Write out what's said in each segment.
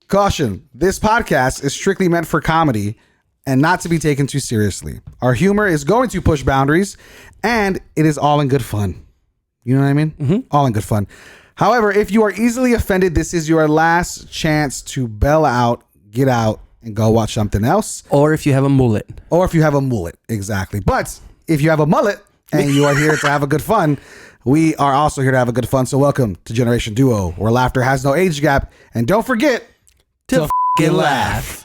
Caution, this podcast is strictly meant for comedy and not to be taken too seriously. Our humor is going to push boundaries, and it is all in good fun. You know what I mean? Mm-hmm. All in good fun. However, if you are easily offended, this is your last chance to bail out, get out, and go watch something else. Or if you have a mullet. Exactly. But if you have a mullet and you are here to have a good fun, we are also here to have a good fun. So welcome to Generation Duo, where laughter has no age gap. And don't forget to f***ing laugh.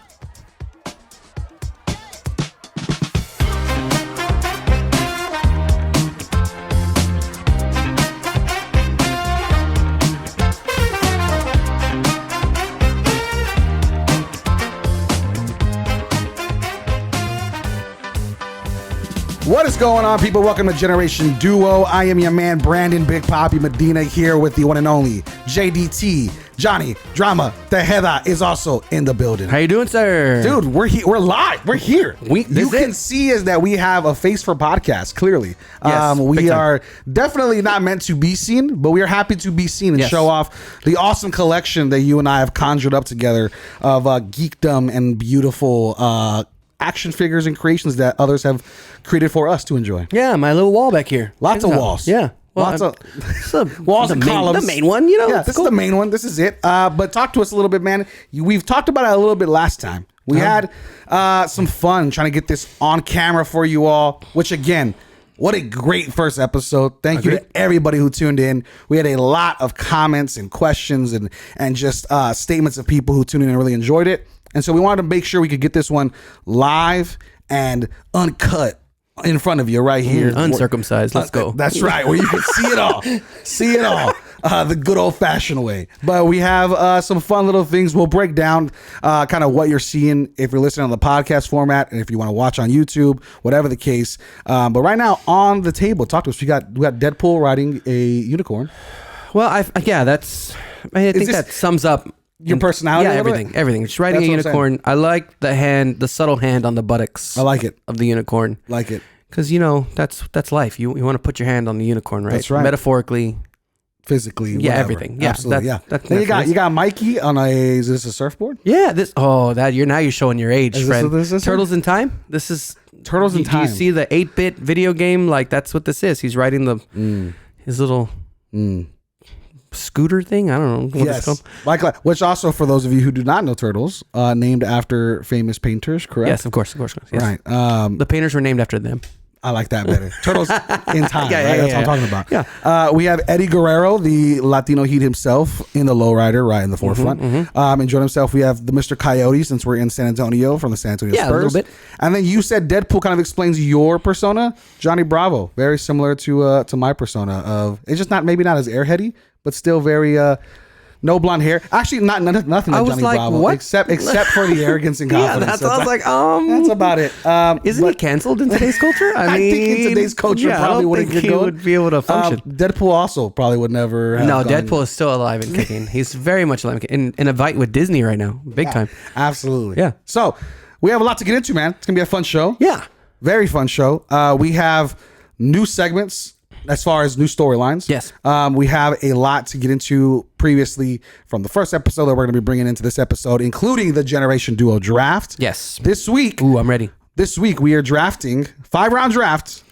What is going on, people? Welcome to Generation Duo. I am your man, Brandon Big Papi Medina, here with the one and only JDT. Johnny Drama Tejeda is also in the building. How you doing, sir? Dude, we're here. We're live. We're here. You can see is that we have a face for podcast, clearly. Yes, we are definitely not meant to be seen, but we are happy to be seen and show off the awesome collection that you and I have conjured up together of geekdom and beautiful action figures and creations that others have created for us to enjoy. Yeah, my little wall back here. Lots of walls. Yeah. Well, lots of walls and columns. The main one, you know. Yeah, this is the main one. This is it. But talk to us a little bit, man. We've talked about it a little bit last time. We had some fun trying to get this on camera for you all, which again, what a great first episode. Thank you to everybody who tuned in. We had a lot of comments and questions and just statements of people who tuned in and really enjoyed it. And so we wanted to make sure we could get this one live and uncut in front of you right here. Uncircumcised. Let's go. That's right. Where you can see it all. See it all. The good old fashioned way. But we have some fun little things. We'll break down kind of what you're seeing if you're listening on the podcast format and if you want to watch on YouTube, whatever the case. But right now on the table, talk to us. We got Deadpool riding a unicorn. Well, I think that sums up your personality. Yeah, everything. Just riding a unicorn. I like the subtle hand on the buttocks. I like it. Of the unicorn. Like it. Because, that's life. You want to put your hand on the unicorn, right? That's right. Metaphorically. Physically. Yeah, whatever. everything. Yeah, absolutely. That's then you got Mikey on is this a surfboard? Yeah. You're showing your age, friend. This Turtles in Time? This is Turtles in Time. Do you see the 8-bit video game? Like, that's what this is. He's riding his little scooter thing. I don't know what it's called. Which also, for those of you who do not know Turtles, named after famous painters, correct? Yes, of course. Yes. Right. The painters were named after them. I like that better. Turtles in Time. That's what I'm talking about. Yeah. We have Eddie Guerrero, the Latino heat himself, in the lowrider, right in the forefront. Enjoying himself. We have the Mr. Coyote, since we're in San Antonio, from the San Antonio Spurs. A little bit. And then you said Deadpool kind of explains your persona, Johnny Bravo. Very similar to my persona of it's just maybe not as airheady, but still very no blonde hair. Actually, nothing like Johnny Bravo, what? except for the arrogance and confidence. I was like, that's about it. Isn't he canceled in today's culture? I think in today's culture, probably wouldn't get going. He would be able to function. Deadpool also probably would never. Deadpool is still alive and kicking. He's very much alive and in a fight with Disney right now, big time. Absolutely. Yeah. So we have a lot to get into, man. It's gonna be a fun show. Yeah. Very fun show. We have new segments. As far as new storylines, yes, we have a lot to get into previously from the first episode that we're going to be bringing into this episode, including the Generation Duo draft. Yes. This week. Ooh, I'm ready. This week we are drafting 5-round draft,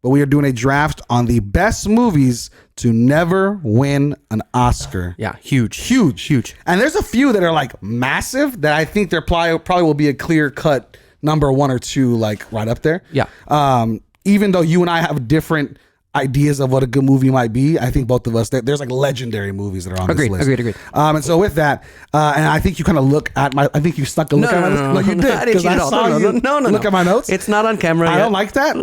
but we are doing a draft on the best movies to never win an Oscar. Yeah, huge. And there's a few that are like massive that I think there probably will be a clear cut number 1 or 2, like right up there. Yeah. Even though you and I have different ideas of what a good movie might be, I think both of us, there's like legendary movies that are on this list. Agreed. And so with that, and I think you kind of look at I think you snuck a look at my list. No, you did. Because I saw you look at my notes. It's not on camera. I don't like that.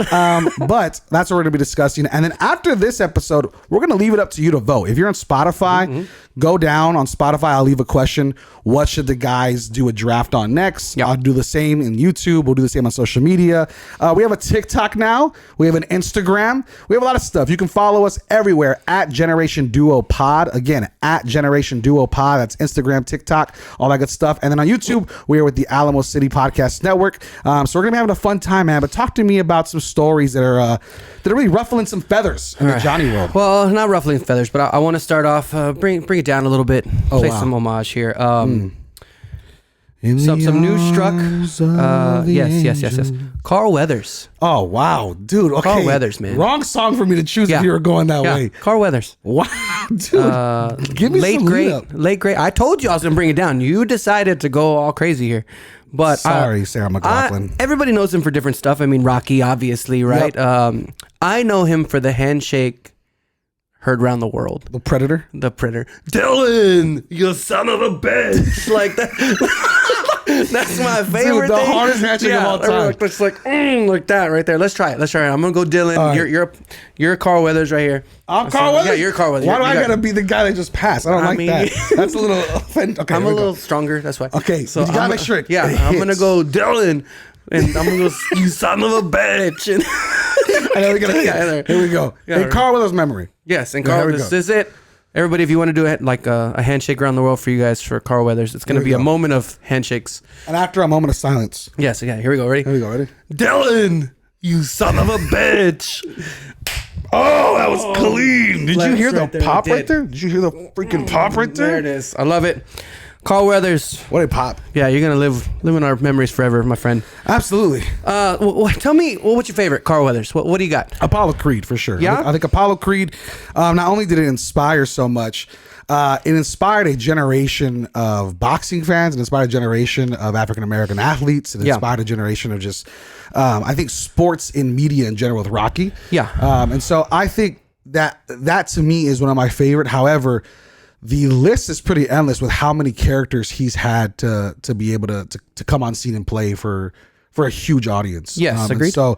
But that's what we're going to be discussing. And then after this episode, we're going to leave it up to you to vote. If you're on Spotify, go down on Spotify. I'll leave a question. What should the guys do a draft on next? Yep. I'll do the same in YouTube. We'll do the same on social media. We have a TikTok now. We have an Instagram. We have a lot of stuff. You can follow us everywhere at Generation Duo Pod. Again, at Generation Duo Pod. That's Instagram, TikTok, all that good stuff. And then on YouTube, we are with the Alamo City Podcast Network. So we're gonna be having a fun time, man. But talk to me about some stories that are really ruffling some feathers in the Johnny world. Well, not ruffling feathers, but I want to start off bring it down a little bit. Play some homage here. Some news struck. Yes. Carl Weathers. Oh wow, dude. Okay. Carl Weathers, man. Wrong song for me to choose if you were going that way. Carl Weathers. Wow, dude. Give me some lead up. Late great. I told you I was gonna bring it down. You decided to go all crazy here. But sorry, Sarah McLachlan. Everybody knows him for different stuff. I mean, Rocky, obviously, right? Yep. I know him for the handshake heard around the world. The Predator. Dylan, you son of a bitch. Like that. That's my favorite. Dude, the thing. hardest handshake of all time. It's like that right there. Let's try it. I'm gonna go Dylan. Right. You're Carl Weathers right here. I'm Carl Weathers. Yeah, you're Carl Weathers. Why do I gotta be the guy that just passed? I don't like that. That's a little offensive. Okay, I'm a little stronger. That's why. Okay, so you gotta make sure. I'm gonna go Dylan, and I'm gonna go you son of a bitch. And I know we gotta. Here we go. In Carl Weathers' memory. Yes, and Carl, this is it. Everybody, if you want to do a handshake around the world for you guys for Carl Weathers, it's going to be a moment of handshakes. And after a moment of silence. Yes, yeah, here we go. Ready? Ready? Dylan, you son of a bitch. Oh, that was clean. Did you hear the pop right there? Did you hear the freaking pop right there? There it is. I love it. Carl Weathers. What a pop. Yeah, you're going to live in our memories forever, my friend. Absolutely. Tell me, what's your favorite Carl Weathers? What do you got? Apollo Creed, for sure. Yeah? I think Apollo Creed, not only did it inspire so much, it inspired a generation of boxing fans. It inspired a generation of African-American athletes. It inspired a generation of just, I think, sports in media in general with Rocky. Yeah. And so I think that to me is one of my favorite. However, the list is pretty endless with how many characters he's had to be able to come on scene and play for a huge audience. Yes, agreed. So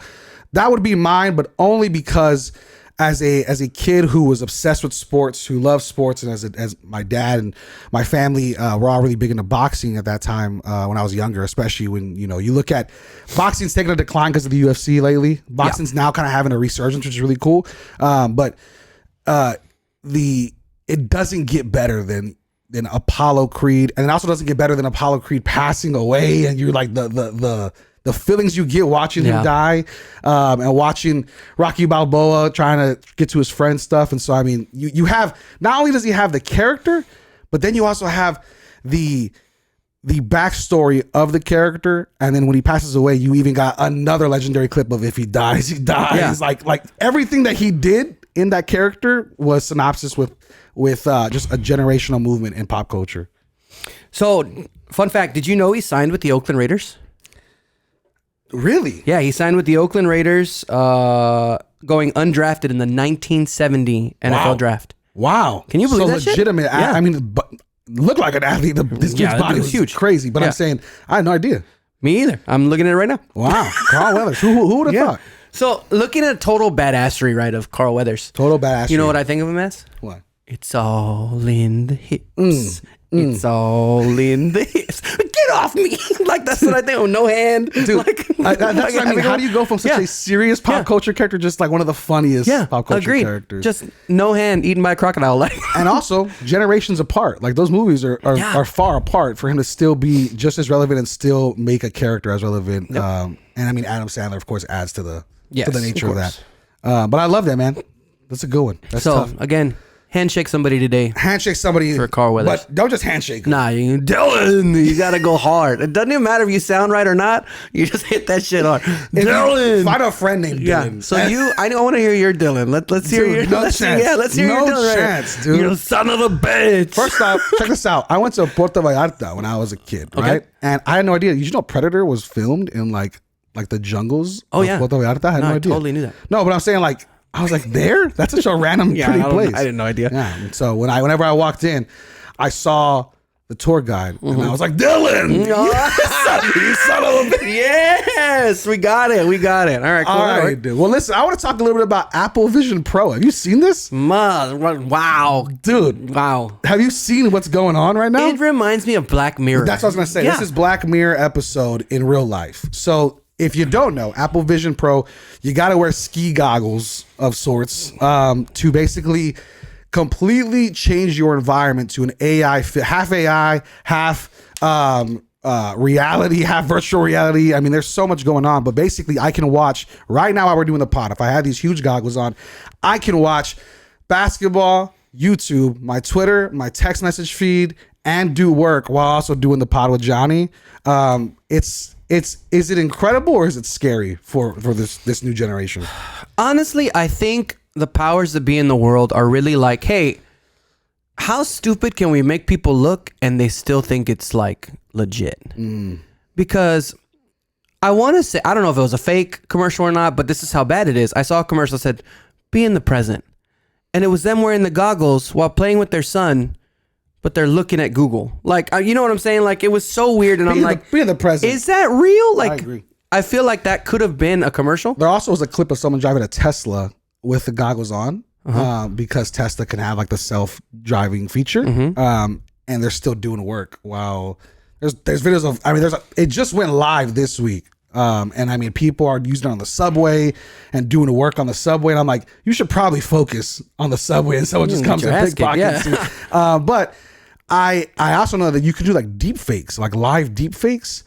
that would be mine, but only because as a kid who was obsessed with sports, who loved sports, and as my dad and my family were all really big into boxing at that time when I was younger, especially when you look at boxing's taken a decline because of the UFC lately. Boxing's now kind of having a resurgence, which is really cool. But it doesn't get better than Apollo Creed, and it also doesn't get better than Apollo Creed passing away, and you're like the feelings you get watching him die, and watching Rocky Balboa trying to get to his friend stuff. And so I mean, you have, not only does he have the character, but then you also have the backstory of the character, and then when he passes away, you even got another legendary clip of if he dies, he dies. Yeah. Like everything that he did in that character was synopsis with just a generational movement in pop culture. So, fun fact, did you know he signed with the Oakland Raiders? Really? Yeah, he signed with the Oakland Raiders going undrafted in the 1970 NFL draft. Wow. Can you believe that legitimate, shit? Yeah. I mean, looked like an athlete. This dude's body was huge. Crazy, but I'm saying, I had no idea. Me either. I'm looking at it right now. Wow. Carl Weathers. Who would have thought? So, looking at total badassery, right, of Carl Weathers. Total badassery. You know what I think of him as? What? It's all in the hips. It's all in the hips. Get off me! Like that's what I think. Oh, no hand, dude. That's what I mean. How do you go from such a serious pop culture character, just like one of the funniest pop culture characters? Just no hand, eaten by a crocodile. Like, and also generations apart. Like those movies are far apart for him to still be just as relevant and still make a character as relevant. Yep. And I mean, Adam Sandler, of course, adds to the nature of that. But I love that, man. That's a good one. That's tough. Again. Handshake somebody today. Handshake somebody for Carl Weathers. But don't just handshake them. Nah, Dylan, you gotta go hard. It doesn't even matter if you sound right or not. You just hit that shit hard. Dylan, find a friend named Dylan. Yeah. So I want to hear your Dylan. Let's hear your. No chance. Let's hear your Dylan. No chance, dude. You son of a bitch. First off, check this out. I went to Puerto Vallarta when I was a kid, right? And I had no idea. You know, Predator was filmed in like the jungles. Oh yeah, Puerto Vallarta. I had no idea. I totally knew that. No, but I'm saying like. I was like, there? That's such a random pretty place. I had no idea. Yeah. And so whenever I walked in, I saw the tour guide, and I was like, Dylan, you son of a bitch. Yes, we got it. All right, cool. All right, dude. Well, listen, I want to talk a little bit about Apple Vision Pro. Have you seen this? Wow. Dude. Wow. Have you seen what's going on right now? It reminds me of Black Mirror. That's what I was going to say. Yeah. This is Black Mirror episode in real life. So if you don't know, Apple Vision Pro, you got to wear ski goggles of sorts to basically completely change your environment to an half AI, half reality, half virtual reality. I mean, there's so much going on, but basically I can watch right now while we're doing the pod. If I had these huge goggles on, I can watch basketball, YouTube, my Twitter, my text message feed, and do work while also doing the pod with Johnny. Is it incredible or is it scary for this new generation? Honestly, I think the powers that be in the world are really like, hey, how stupid can we make people look and they still think it's like legit? Because I want to say, I don't know if it was a fake commercial or not, but this is how bad it is. I saw a commercial that said, be in the present. And it was them wearing the goggles while playing with their son, but they're looking at Google. Like, you know what I'm saying? Like, it was so weird. And I'm like, be in the present. Is that real? Like, I agree. I feel like that could have been a commercial. There also was a clip of someone driving a Tesla with the goggles on, because Tesla can have like the self-driving feature, and they're still doing work while there's videos of. I mean, it just went live this week, and I mean, people are using it on the subway and doing the work on the subway, and I'm like, you should probably focus on the subway, and someone just comes and pickpockets you. But I also know that you could do like deep fakes, like live deep fakes.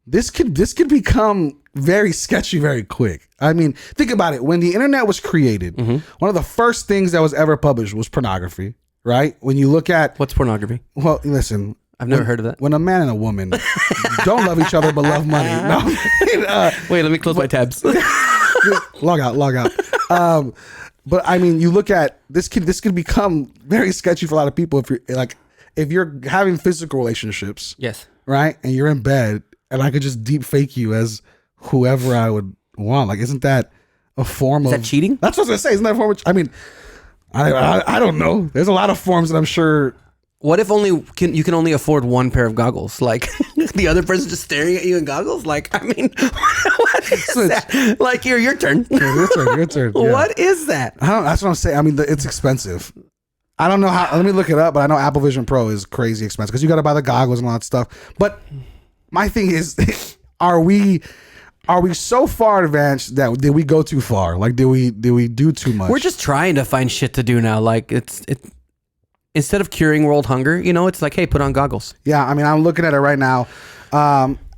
This could become very sketchy very quick. I mean, think about it. When the internet was created, one of the first things that was ever published was pornography, right? When you look at... What's pornography? Well, listen. I've never heard of that. When a man and a woman don't love each other but love money. No. Wait, let me close my tabs. Log out. But I mean, you look at... This could become very sketchy for a lot of people if you're having physical relationships. Yes. Right? And you're in bed and I could just deep fake you as whoever I would want. Like, isn't that a form of... Is that cheating? That's what I was going to say. Isn't that a form of... I mean, I don't know. There's a lot of forms that I'm sure... What if you can only afford one pair of goggles? Like, the other person just staring at you in goggles? Like, I mean, what is that? Like, your turn. Your turn. Yeah. What is that? That's what I'm saying. I mean, it's expensive. I don't know how... Let me look it up, but I know Apple Vision Pro is crazy expensive because you got to buy the goggles and all that stuff. But my thing is, are we so far advanced that did we go too far? Like, did we do too much? We're just trying to find shit to do now. Like, it's instead of curing world hunger, it's like, hey, put on goggles. Yeah, I mean, I'm looking at it right now.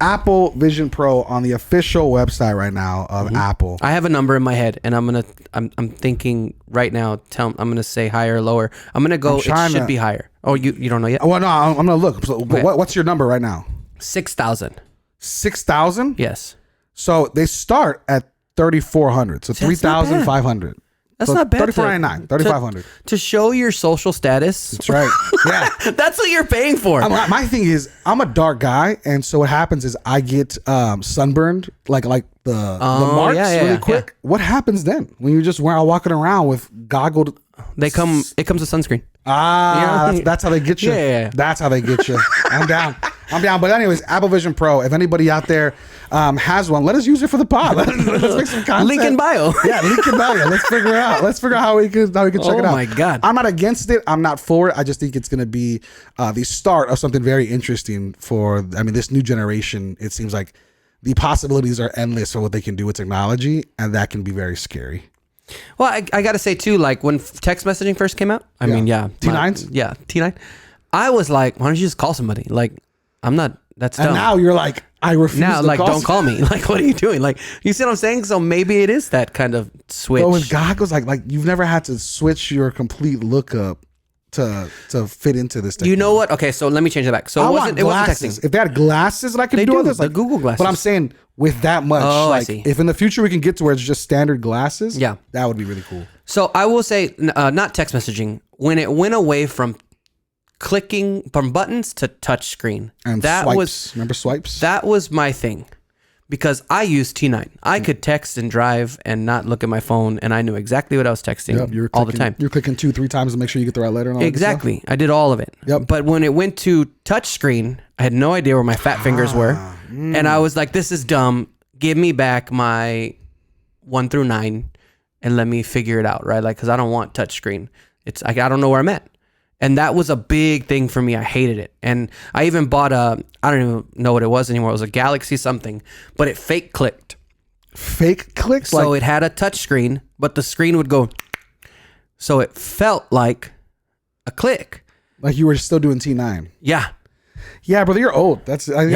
Apple Vision Pro on the official website right now of Apple. I have a number in my head, and I'm thinking right now. I'm gonna say higher or lower. I'm gonna go. It should be higher. Oh, you don't know yet? Well, no, I'm gonna look. So, okay. What's your number right now? 6,000. 6,000? Yes. So they start at 3,400. So 3,500. That's not bad. 3,499, 3,500. To show your social status. That's right. Yeah. That's what you're paying for. My thing is, I'm a dark guy, and so what happens is I get sunburned, like the marks really quick. Yeah. What happens then when you're just walking around with goggled? It comes with sunscreen. That's how they get you. Yeah. That's how they get you. I'm down. But anyways, Apple Vision Pro. If anybody out there has one, let us use it for the pod. Let's make some content. Link in bio. Yeah, link in bio. Let's figure out how we can check it out. Oh my God. I'm not against it. I'm not for it. I just think it's going to be the start of something very interesting for. I mean, this new generation. It seems like the possibilities are endless for what they can do with technology, and that can be very scary. Well, I got to say too, like when text messaging first came out, I mean, T9s? T9. I was like, why don't you just call somebody? Like, I'm not, that's dumb. And now you're like, I refuse now, to like, call don't call me. Like, what are you doing? Like, you see what I'm saying? So maybe it is that kind of switch. But with goggles, like you've never had to switch your complete lookup to fit into this technology. You know what? Okay, so let me change it back. So it wasn't texting. If they had glasses, I could do all this. Like Google glasses. But I'm saying with that much, I see. If in the future we can get to where it's just standard glasses, that would be really cool. So I will say, not text messaging, when it went away from clicking from buttons to touch screen. And swipes. Remember swipes? That was my thing. Because I used T9. I could text and drive and not look at my phone, and I knew exactly what I was texting all the time. You're clicking 2-3 times to make sure you get the right letter and all exactly. I did all of it. Yep. But when it went to touch screen, I had no idea where my fat fingers were. And I was like, this is dumb. Give me back my 1 through 9 and let me figure it out, right? Like, because I don't want touch screen. I don't know where I'm at. And that was a big thing for me. I hated it. And I even bought I don't even know what it was anymore. It was a Galaxy something, but it fake clicked. Fake clicked? So it had a touch screen, but the screen would go. So it felt like a click. Like you were still doing T9. Yeah. Yeah, brother, you're old. I think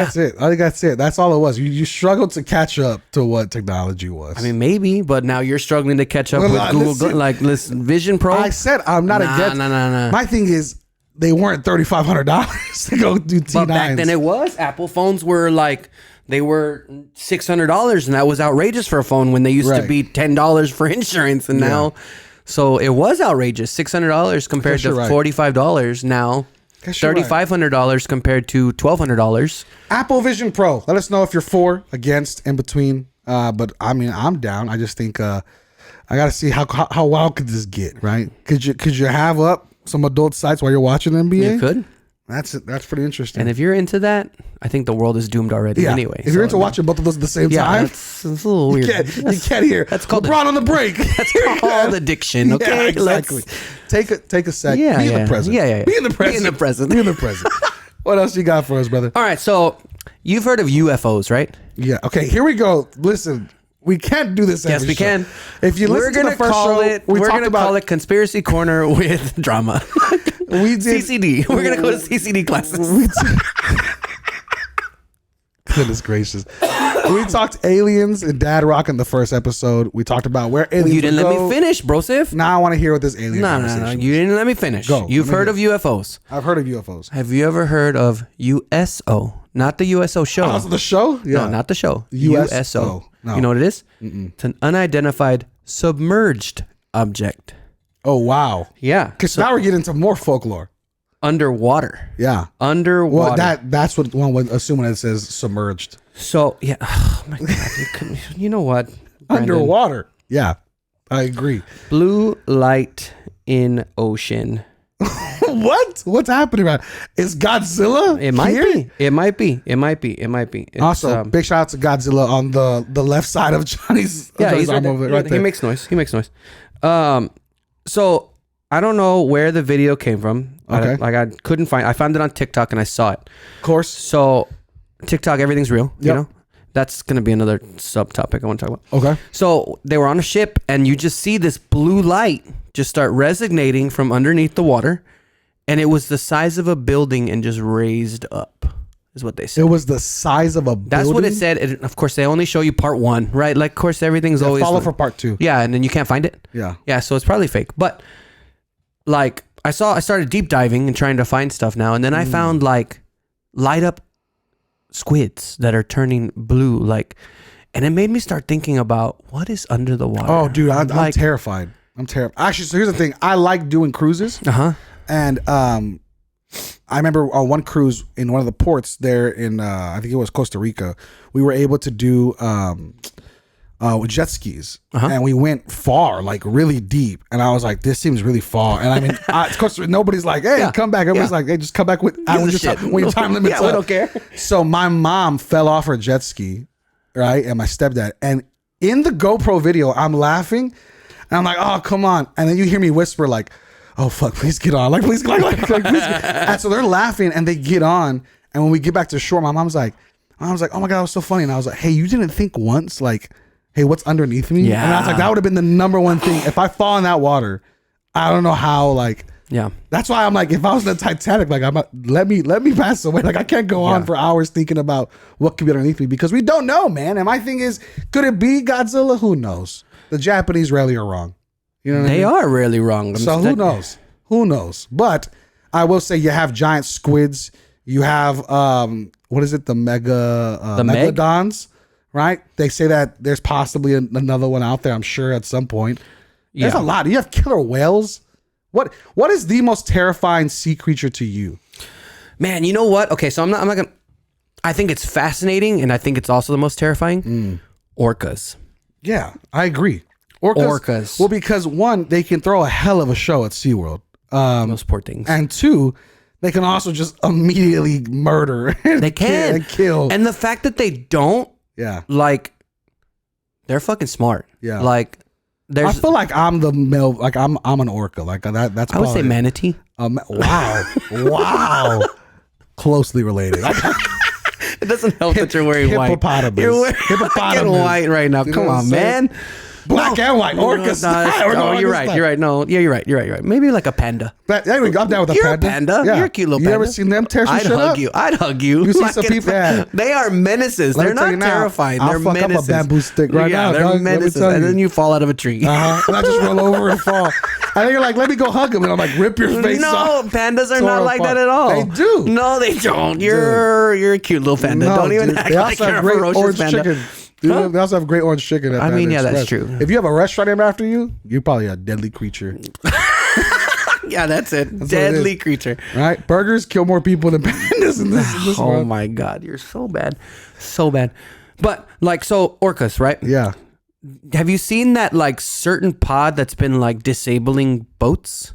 that's it. That's all it was. You struggled to catch up to what technology was. I mean, maybe, but now you're struggling to catch up with Google. Listen, Vision Pro. I said I'm not against. No. My thing is, they weren't $3,500 to go do T9s. But back then it was. Apple phones were like, they were $600, and that was outrageous for a phone when they used to be $10 for insurance, and now, so it was outrageous. $600 compared to $45 now. $3,500 compared to $1,200. Apple Vision Pro. Let us know if you're for, against, in between. But I mean, I'm down. I just think I got to see how wild could this get, right? Could you have up some adult sites while you're watching NBA? You could. That's pretty interesting. And if you're into that, I think the world is doomed already anyway. If you're into watching both of those at the same time, it's a little weird. You can't hear. That's called LeBron on the break. That's called addiction. Okay, yeah, exactly. Take a sec. Be in the present. Be in the present. Be in the present. Be in the present. What else you got for us, brother? All right, so you've heard of UFOs, right? Yeah. Okay, here we go. Listen, we can't do this every Yes, we show. can. If you listen to the first show, we're going to call it Conspiracy Corner with Drama. We did CCD. We're going to go to CCD classes. Goodness gracious. We talked aliens and Dad Rock in the first episode. We talked about where aliens You didn't would let go. me finish, brosif. Now I want to hear what this alien No. conversation You didn't let me finish. Go. You've heard of UFOs. I've heard of UFOs. Have you ever heard of USO? Not the USO show. Also the show? Yeah. No, not the show. USO. No. You know what it is? It's an unidentified submerged object. Oh, wow. Yeah. Because now we're getting into more folklore. Underwater. Yeah. Underwater. Well, that's what one would assume when it says submerged. So, yeah. Oh, my God. You know what? Brandon? Underwater. Yeah. I agree. Blue light in ocean. What? What's happening right? Is Godzilla? It might here? be. It might be. It's, Also, big shout out to Godzilla on the left side of Johnny's. Yeah, Johnny's he's right arm there. right there. He makes noise. So I don't know where the video came from. Okay. I couldn't find. I found it on TikTok and I saw it. Of course. So TikTok, everything's real. You Yep. know, that's gonna be another subtopic I want to talk about. Okay. So they were on a ship, and you just see this blue light just start resonating from underneath the water, and it was the size of a building and just raised up. Is what they said. It was the size of a building. That's what it said. And of course, they only show you part one, right? Like, of course, everything's always follow for part two. Yeah, and then you can't find it. Yeah. Yeah, so it's probably fake. But like I started deep diving and trying to find stuff now, and then I found like light up squids that are turning blue, like, and it made me start thinking about what is under the water. Oh, dude, I'm terrified. I'm terrified. Actually, so here's the thing. I like doing cruises. And I remember on one cruise in one of the ports there in I think it was Costa Rica, we were able to do jet skis, and we went far, like really deep. And I was like, this seems really far. And I mean, Costa Rica, nobody's like, hey, come back. Everybody's like, hey, just come back when your time limit's up. We don't care. So my mom fell off her jet ski, right? And my stepdad. And in the GoPro video, I'm laughing, and I'm like, oh, come on. And then you hear me whisper like, oh fuck, please get on. Like, please get on. Like, please get. And so they're laughing and they get on. And when we get back to shore, my mom's like, oh my God, that was so funny. And I was like, hey, you didn't think once, like, hey, what's underneath me? Yeah. And I was like, that would have been the number one thing. If I fall in that water, I don't know how, like, yeah. That's why I'm like, if I was in the Titanic, like, let me pass away. Like, I can't go on for hours thinking about what could be underneath me because we don't know, man. And my thing is, could it be Godzilla? Who knows? The Japanese rarely are wrong. You know what I mean? They are really wrong. So who knows? Who knows? But I will say you have giant squids. You have what is it? The megalodons, right? They say that there's possibly another one out there. I'm sure at some point. There's a lot. You have killer whales. What is the most terrifying sea creature to you? Man, you know what? Okay, so I'm not gonna. I think it's fascinating, and I think it's also the most terrifying. Orcas. Yeah, I agree. Orcas. Well, because one, they can throw a hell of a show at SeaWorld. Those poor things. And two, they can also just immediately murder. They can. And kill. And the fact that they don't, like, they're fucking smart. Yeah. Like, I feel like I'm the male, like I'm an orca. Like that's I would say manatee. Wow. Closely related. It doesn't help that you're wearing white. Hippopotamus. You're wearing white right now. Come on, man. Black and white. Orcas. You're right. You're right. No, yeah, you're right. Maybe like a panda. But there we go. I'm down with a You're panda. a panda. Yeah. You're a cute little panda. You ever seen them tear some shit up? I'd hug you. You see Like, some people. Yeah. They are menaces. They're not terrifying. They're fuck menaces. up a bamboo stick right now. They're dog. menaces. And then you fall out of a tree. And I just roll over and fall. And then you're like, let me go hug him. And I'm like, rip your face off. No, pandas are not like that at all. They do. No, they don't. You're a cute little panda. No, Don't even dude. act They like also you're have a great ferocious orange panda. chicken. Dude, they also have great orange chicken at I mean, Panda yeah, that's Express. true. If you have a restaurant named after you, you're probably a deadly creature. Yeah, that's it. Deadly creature. Right? Burgers kill more people than pandas in this Oh world. my God, you're so bad. So bad. But like, so orcas, right? Yeah. Have you seen that like certain pod that's been like disabling boats?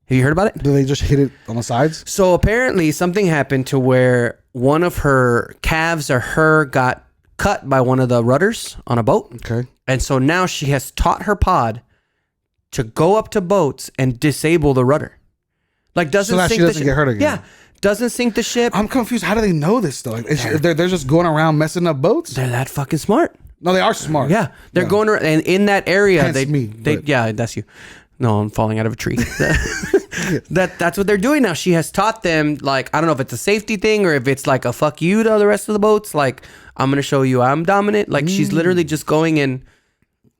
Have you heard about it? Do they just hit it on the sides? So apparently something happened to where one of her calves or her got cut by one of the rudders on a boat. Okay. And so now she has taught her pod to go up to boats and disable the rudder. Like doesn't So that sink she the doesn't get hurt again. Yeah. Doesn't sink the ship. I'm confused. How do they know this though? Like, they're just going around messing up boats? They're that fucking smart. No, they are smart. Yeah. They're going around and in that area Hence me, but- yeah, that's you. No, I'm falling out of a tree. That's what they're doing now. She has taught them, like, I don't know if it's a safety thing or if it's like a fuck you to the rest of the boats. Like, I'm going to show you I'm dominant. Like, she's literally just going and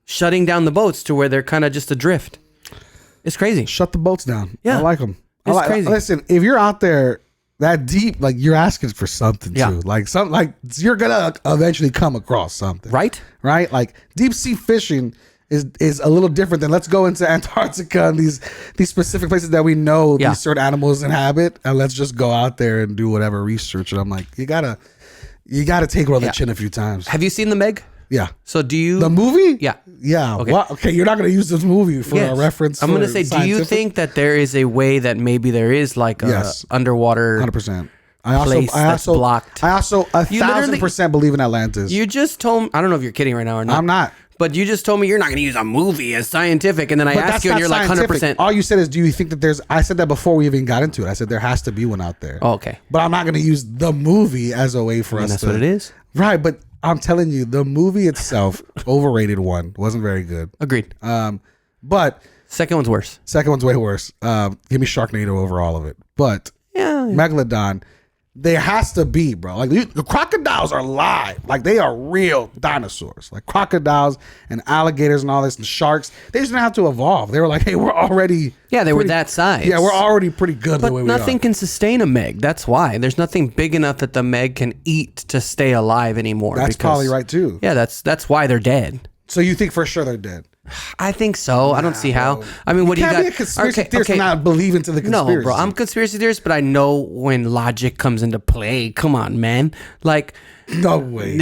shutting down the boats to where they're kind of just adrift. It's crazy. Shut the boats down. Yeah. I like them. It's crazy. Listen, if you're out there that deep, like you're asking for something Yeah. too. Like you're gonna eventually come across something. Right? Right? Like deep sea fishing is a little different than let's go into Antarctica and these specific places that we know Yeah. these certain animals inhabit, and let's just go out there and do whatever research. And I'm like, you gotta take her on the chin a few times. Have you seen the Meg? Yeah. So do you... The movie? Yeah. Yeah. Okay. Okay, you're not gonna use this movie for Yes. a reference. I'm going to for say, do you scientific? think that there is a way that maybe there is like a Yes. underwater... 100%. Place that's blocked. I also You literally- 1,000% believe in Atlantis. You just told me... I don't know if you're kidding right now or not. I'm not. But you just told me you're not going to use a movie as scientific, and then I But ask that's you, and not you're like scientific. 100%. All you said is, do you think that there's? I said that before we even got into it. I said there has to be one out there. Oh, okay. But I'm not going to use the movie as a way for us That's to. what it is. Right, but I'm telling you, the movie itself, overrated one, wasn't very good. Agreed. But Second one's worse. second one's way worse. Give me Sharknado over all of it. But Yeah. Megalodon, there has to be, bro. Like the crocodiles are live. Like they are real dinosaurs. Like crocodiles and alligators and all this and sharks. They just didn't have to evolve. They were like, hey, we're already Yeah, they were pretty- that size. Yeah, we're already pretty good the way But we are. nothing can sustain a Meg. That's why. There's nothing big enough that the Meg can eat to stay alive anymore. That's probably right too. Yeah, that's why they're dead. So you think for sure they're dead? I think so. I don't see how. I mean, what do you Can't got? be a conspiracy theorist and not believe into the conspiracy. No, bro, I'm conspiracy theorist, but I know when logic comes into play. Come on, man. Like, no way.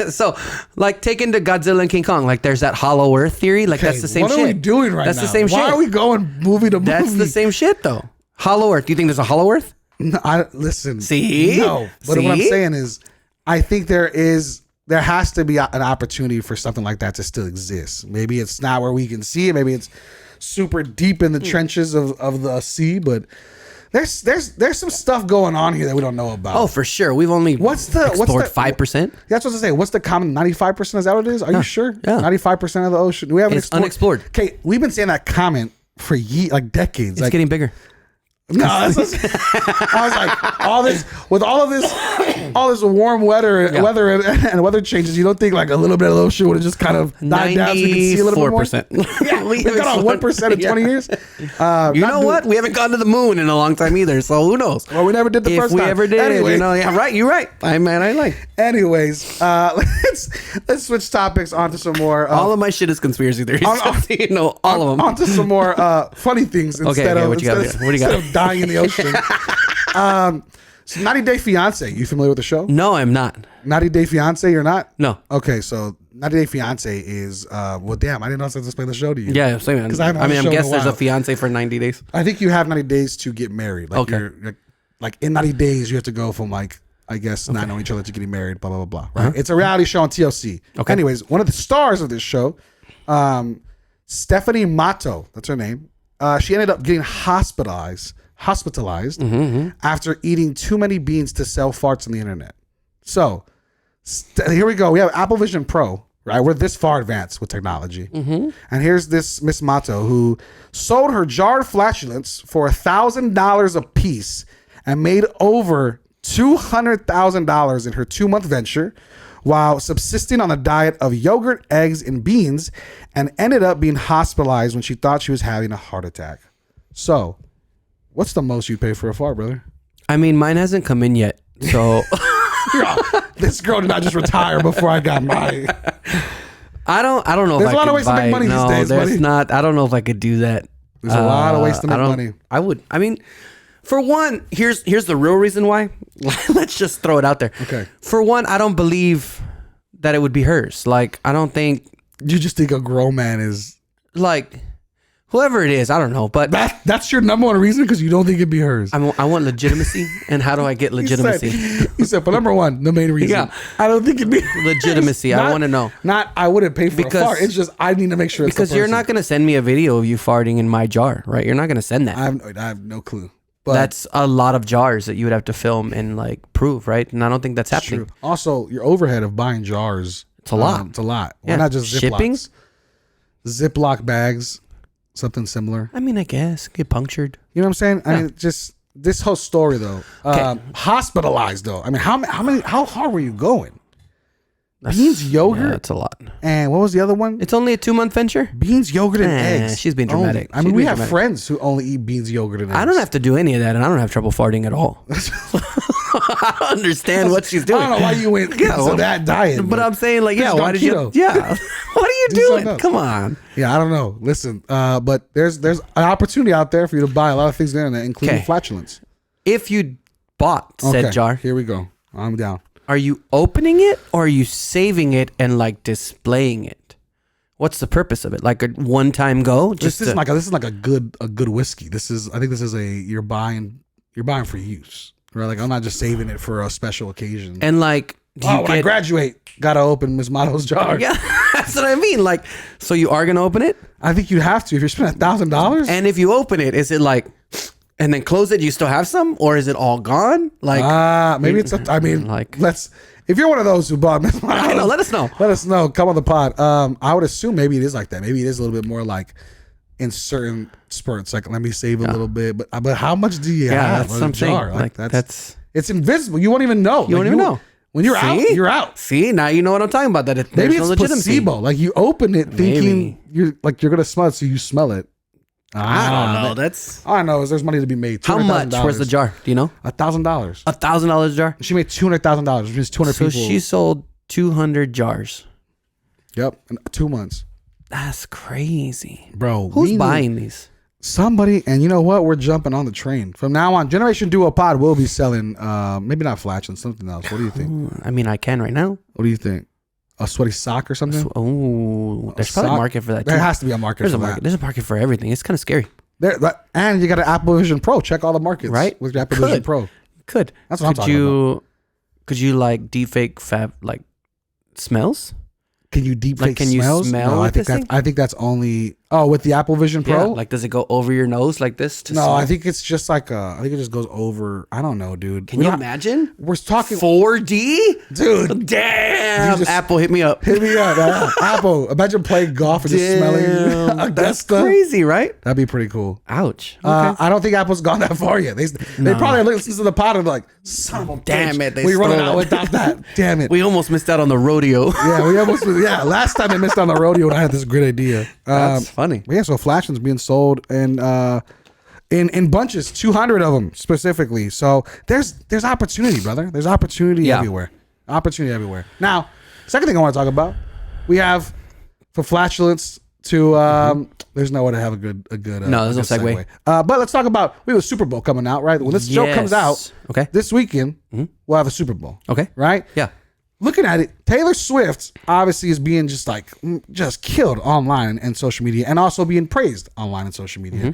so, like, take into Godzilla and King Kong. Like, there's that Hollow Earth theory. Like, that's the same shit. What are we doing right that's now? That's the same shit. Why are we going movie to movie? That's the same shit, though. Hollow Earth. Do you think there's a Hollow Earth? No, listen. See? No. But what I'm See? saying is, I think there has to be an opportunity for something like that to still exist. Maybe it's not where we can see it. Maybe it's super deep in the trenches of the sea. But there's some stuff going on here that we don't know about. Oh, for sure. We've only explored 5%. That's what I say. What's the common 95%? Is that what it is? Are you sure? Yeah. 95% of the ocean. We haven't It's unexplored. Okay, we've been saying that comment for like decades. It's Like, getting bigger. no, I was like, all this warm weather and weather changes. You don't think like a little bit of the ocean would have just kind of died down so we can see a little bit more? 94%. Yeah, we've got on 1% in 20 years. You know what? We haven't gone to the moon in a long time either, so who knows? Well, we never did the If first we time. ever did, Anyway. yeah, right. You're right. I like. Anyways, let's switch topics onto some more. All of my shit is conspiracy theories. You know, all of them. Onto some more funny things instead of what you got? What do you got? instead of dying in the ocean. So 90 Day Fiance, you familiar with the show? No, I'm not. 90 Day Fiance, you're not? No. Okay, so 90 Day Fiance is well, damn, I didn't know I was supposed to explain the show to you. Yeah, same. I I haven't had a show in guess a there's while. a fiance for 90 days. I think you have 90 days to get married. Like Okay. you're like in 90 days you have to go from like I guess not knowing each other to getting married, blah blah blah. Right? It's a reality show on TLC. Okay. Anyways, one of the stars of this show, Stephanie Matto, that's her name. She ended up getting hospitalized after eating too many beans to sell farts on the internet. So here we go. We have Apple Vision Pro, right? We're this far advanced with technology. And here's this Miss Mato who sold her jarred flatulence for $1,000 a piece and made over $200,000 in her 2-month venture while subsisting on a diet of yogurt, eggs, and beans, and ended up being hospitalized when she thought she was having a heart attack. So, what's the most you'd pay for a fart, brother? I mean, mine hasn't come in yet, so This girl did not just retire before I got mine. I don't know. There's if a lot I of could ways to make money no, these days, there's buddy. not. I don't know if I could do that. There's a lot of ways to make money. I would. I mean, for one, here's the real reason why. Let's just throw it out there. Okay. For one, I don't believe that it would be hers. Like, I don't think. You just think a grown man is Like, whoever it is, I don't know. But that's your number one reason because you don't think it'd be hers. I want legitimacy. And how do I get legitimacy? He said, for number one, the main reason. Yeah. I don't think it'd be Legitimacy. I want to know. Not I wouldn't pay for a fart. It's just I need to make sure it's Because the you're person. not going to send me a video of you farting in my jar, right? You're not going to send that. I have no clue. But That's a lot of jars that you would have to film and like prove, right? And I don't think that's it's happening. true. Also, your overhead of buying jars. It's a lot. It's a lot. Why Yeah. not just Shipping? Ziplocs? Ziploc bags, something similar. I mean, I guess get punctured. You know what I'm saying? I mean, just this whole story though. Hospitalized though. I mean, how hard were you going? Beans, yogurt, Yeah, that's a lot. and what was the other one? It's only a 2-month venture. Beans, yogurt, and eggs. She's being dramatic. I mean, She's we being have dramatic. friends who only eat beans, yogurt, and eggs. I don't have to do any of that, and I don't have trouble farting at all. I don't understand what she's doing. I don't know why you went into that diet. But I'm saying, like, yeah, Just why on did you? keto. Yeah, what are you Do something doing? else. Come on. Yeah, I don't know. Listen, but there's an opportunity out there for you to buy a lot of things on the internet, including Okay. flatulence. If you bought said Okay, jar, here we go. I'm down. are you opening it or are you saving it and like displaying it? What's the purpose of it? Like a one-time go? This is like a good whiskey. I think this is you're buying for use. Right? Like I'm not just saving it for a special occasion. and like, do you when I graduate, gotta open Miss Motto's jar. Yeah, that's what I mean. Like, so you are gonna open it, I think you'd have to if you're spending $1,000. and if you open it, is it like, and then close it? You still have some, or is it all gone? Like, maybe it's. I mean, like- let's. If you're one of those who bought Miss Motto's, I know. Let us know. Let us know. Come on the pod. I would assume maybe it is like that. Maybe it is a little bit more like in certain spurts. Like let me save a little bit, but how much do you have that's in a something. jar? Like that's. It's invisible. You won't even know. You won't even know. When you're out, See? you're out. See, now you know what I'm talking about. That Maybe there's it's no legitimacy. placebo. Like you open it thinking Maybe. you're gonna smell it, so you smell it. I don't know. That's All I know is there's money to be made. how much was the jar? Do you know? $1,000. $1,000 jar. She made $200,000, which is 200 So people. she sold 200 jars. Yep, in 2 months, That's crazy. bro. Who's we need buying these? somebody? And you know what? We're jumping on the train from now on. Generation Duo Pod will be selling, maybe not flatulence, something else. What do you think? I mean, I can right now. What do you think? A sweaty sock or something? Oh, there's probably a sock? market for that. There Too. has to be a market There's for a market. that. There's a market for everything. It's kind of scary. And you got an Apple Vision Pro. Check all the markets, Right? With your Apple Vision Could. Pro. Could. That's what I'm Could talking you? Could you like deepfake like smells? Can you deep Like, fake can you smells? smell No, with this thing? I think that's only with the Apple Vision Pro. Yeah. Like, does it go over your nose like this? To No, smell? I think it's just like I think it just goes over. I don't know, dude. Can you imagine? We're talking, 4D? dude. Damn. You just- Apple, hit me up. Hit me up, Apple. Imagine playing golf and just smelling Damn, that's Augusta. crazy, right? That'd be pretty cool. Ouch. I don't think Apple's gone that far yet. They probably listen to the pod and be like, son of a Damn bitch, it, they we running stole out it." without that. Damn it. We almost missed out on the rodeo. Yeah, we almost. Yeah, last time I missed on the rodeo and I had this great idea. That's funny. But yeah, so flashin's being sold in bunches, 200 of them specifically. So there's opportunity, brother. There's opportunity Yeah. everywhere. Opportunity everywhere. Now, second thing I want to talk about, we have for flatulence to there's no way to have a good No, there's no segue. But let's talk about we have a Super Bowl coming out, right? When this show comes out, Okay. this weekend, we'll have a Super Bowl. Okay. Right? Yeah. Looking at it, Taylor Swift obviously is being just killed online and social media, and also being praised online and social media.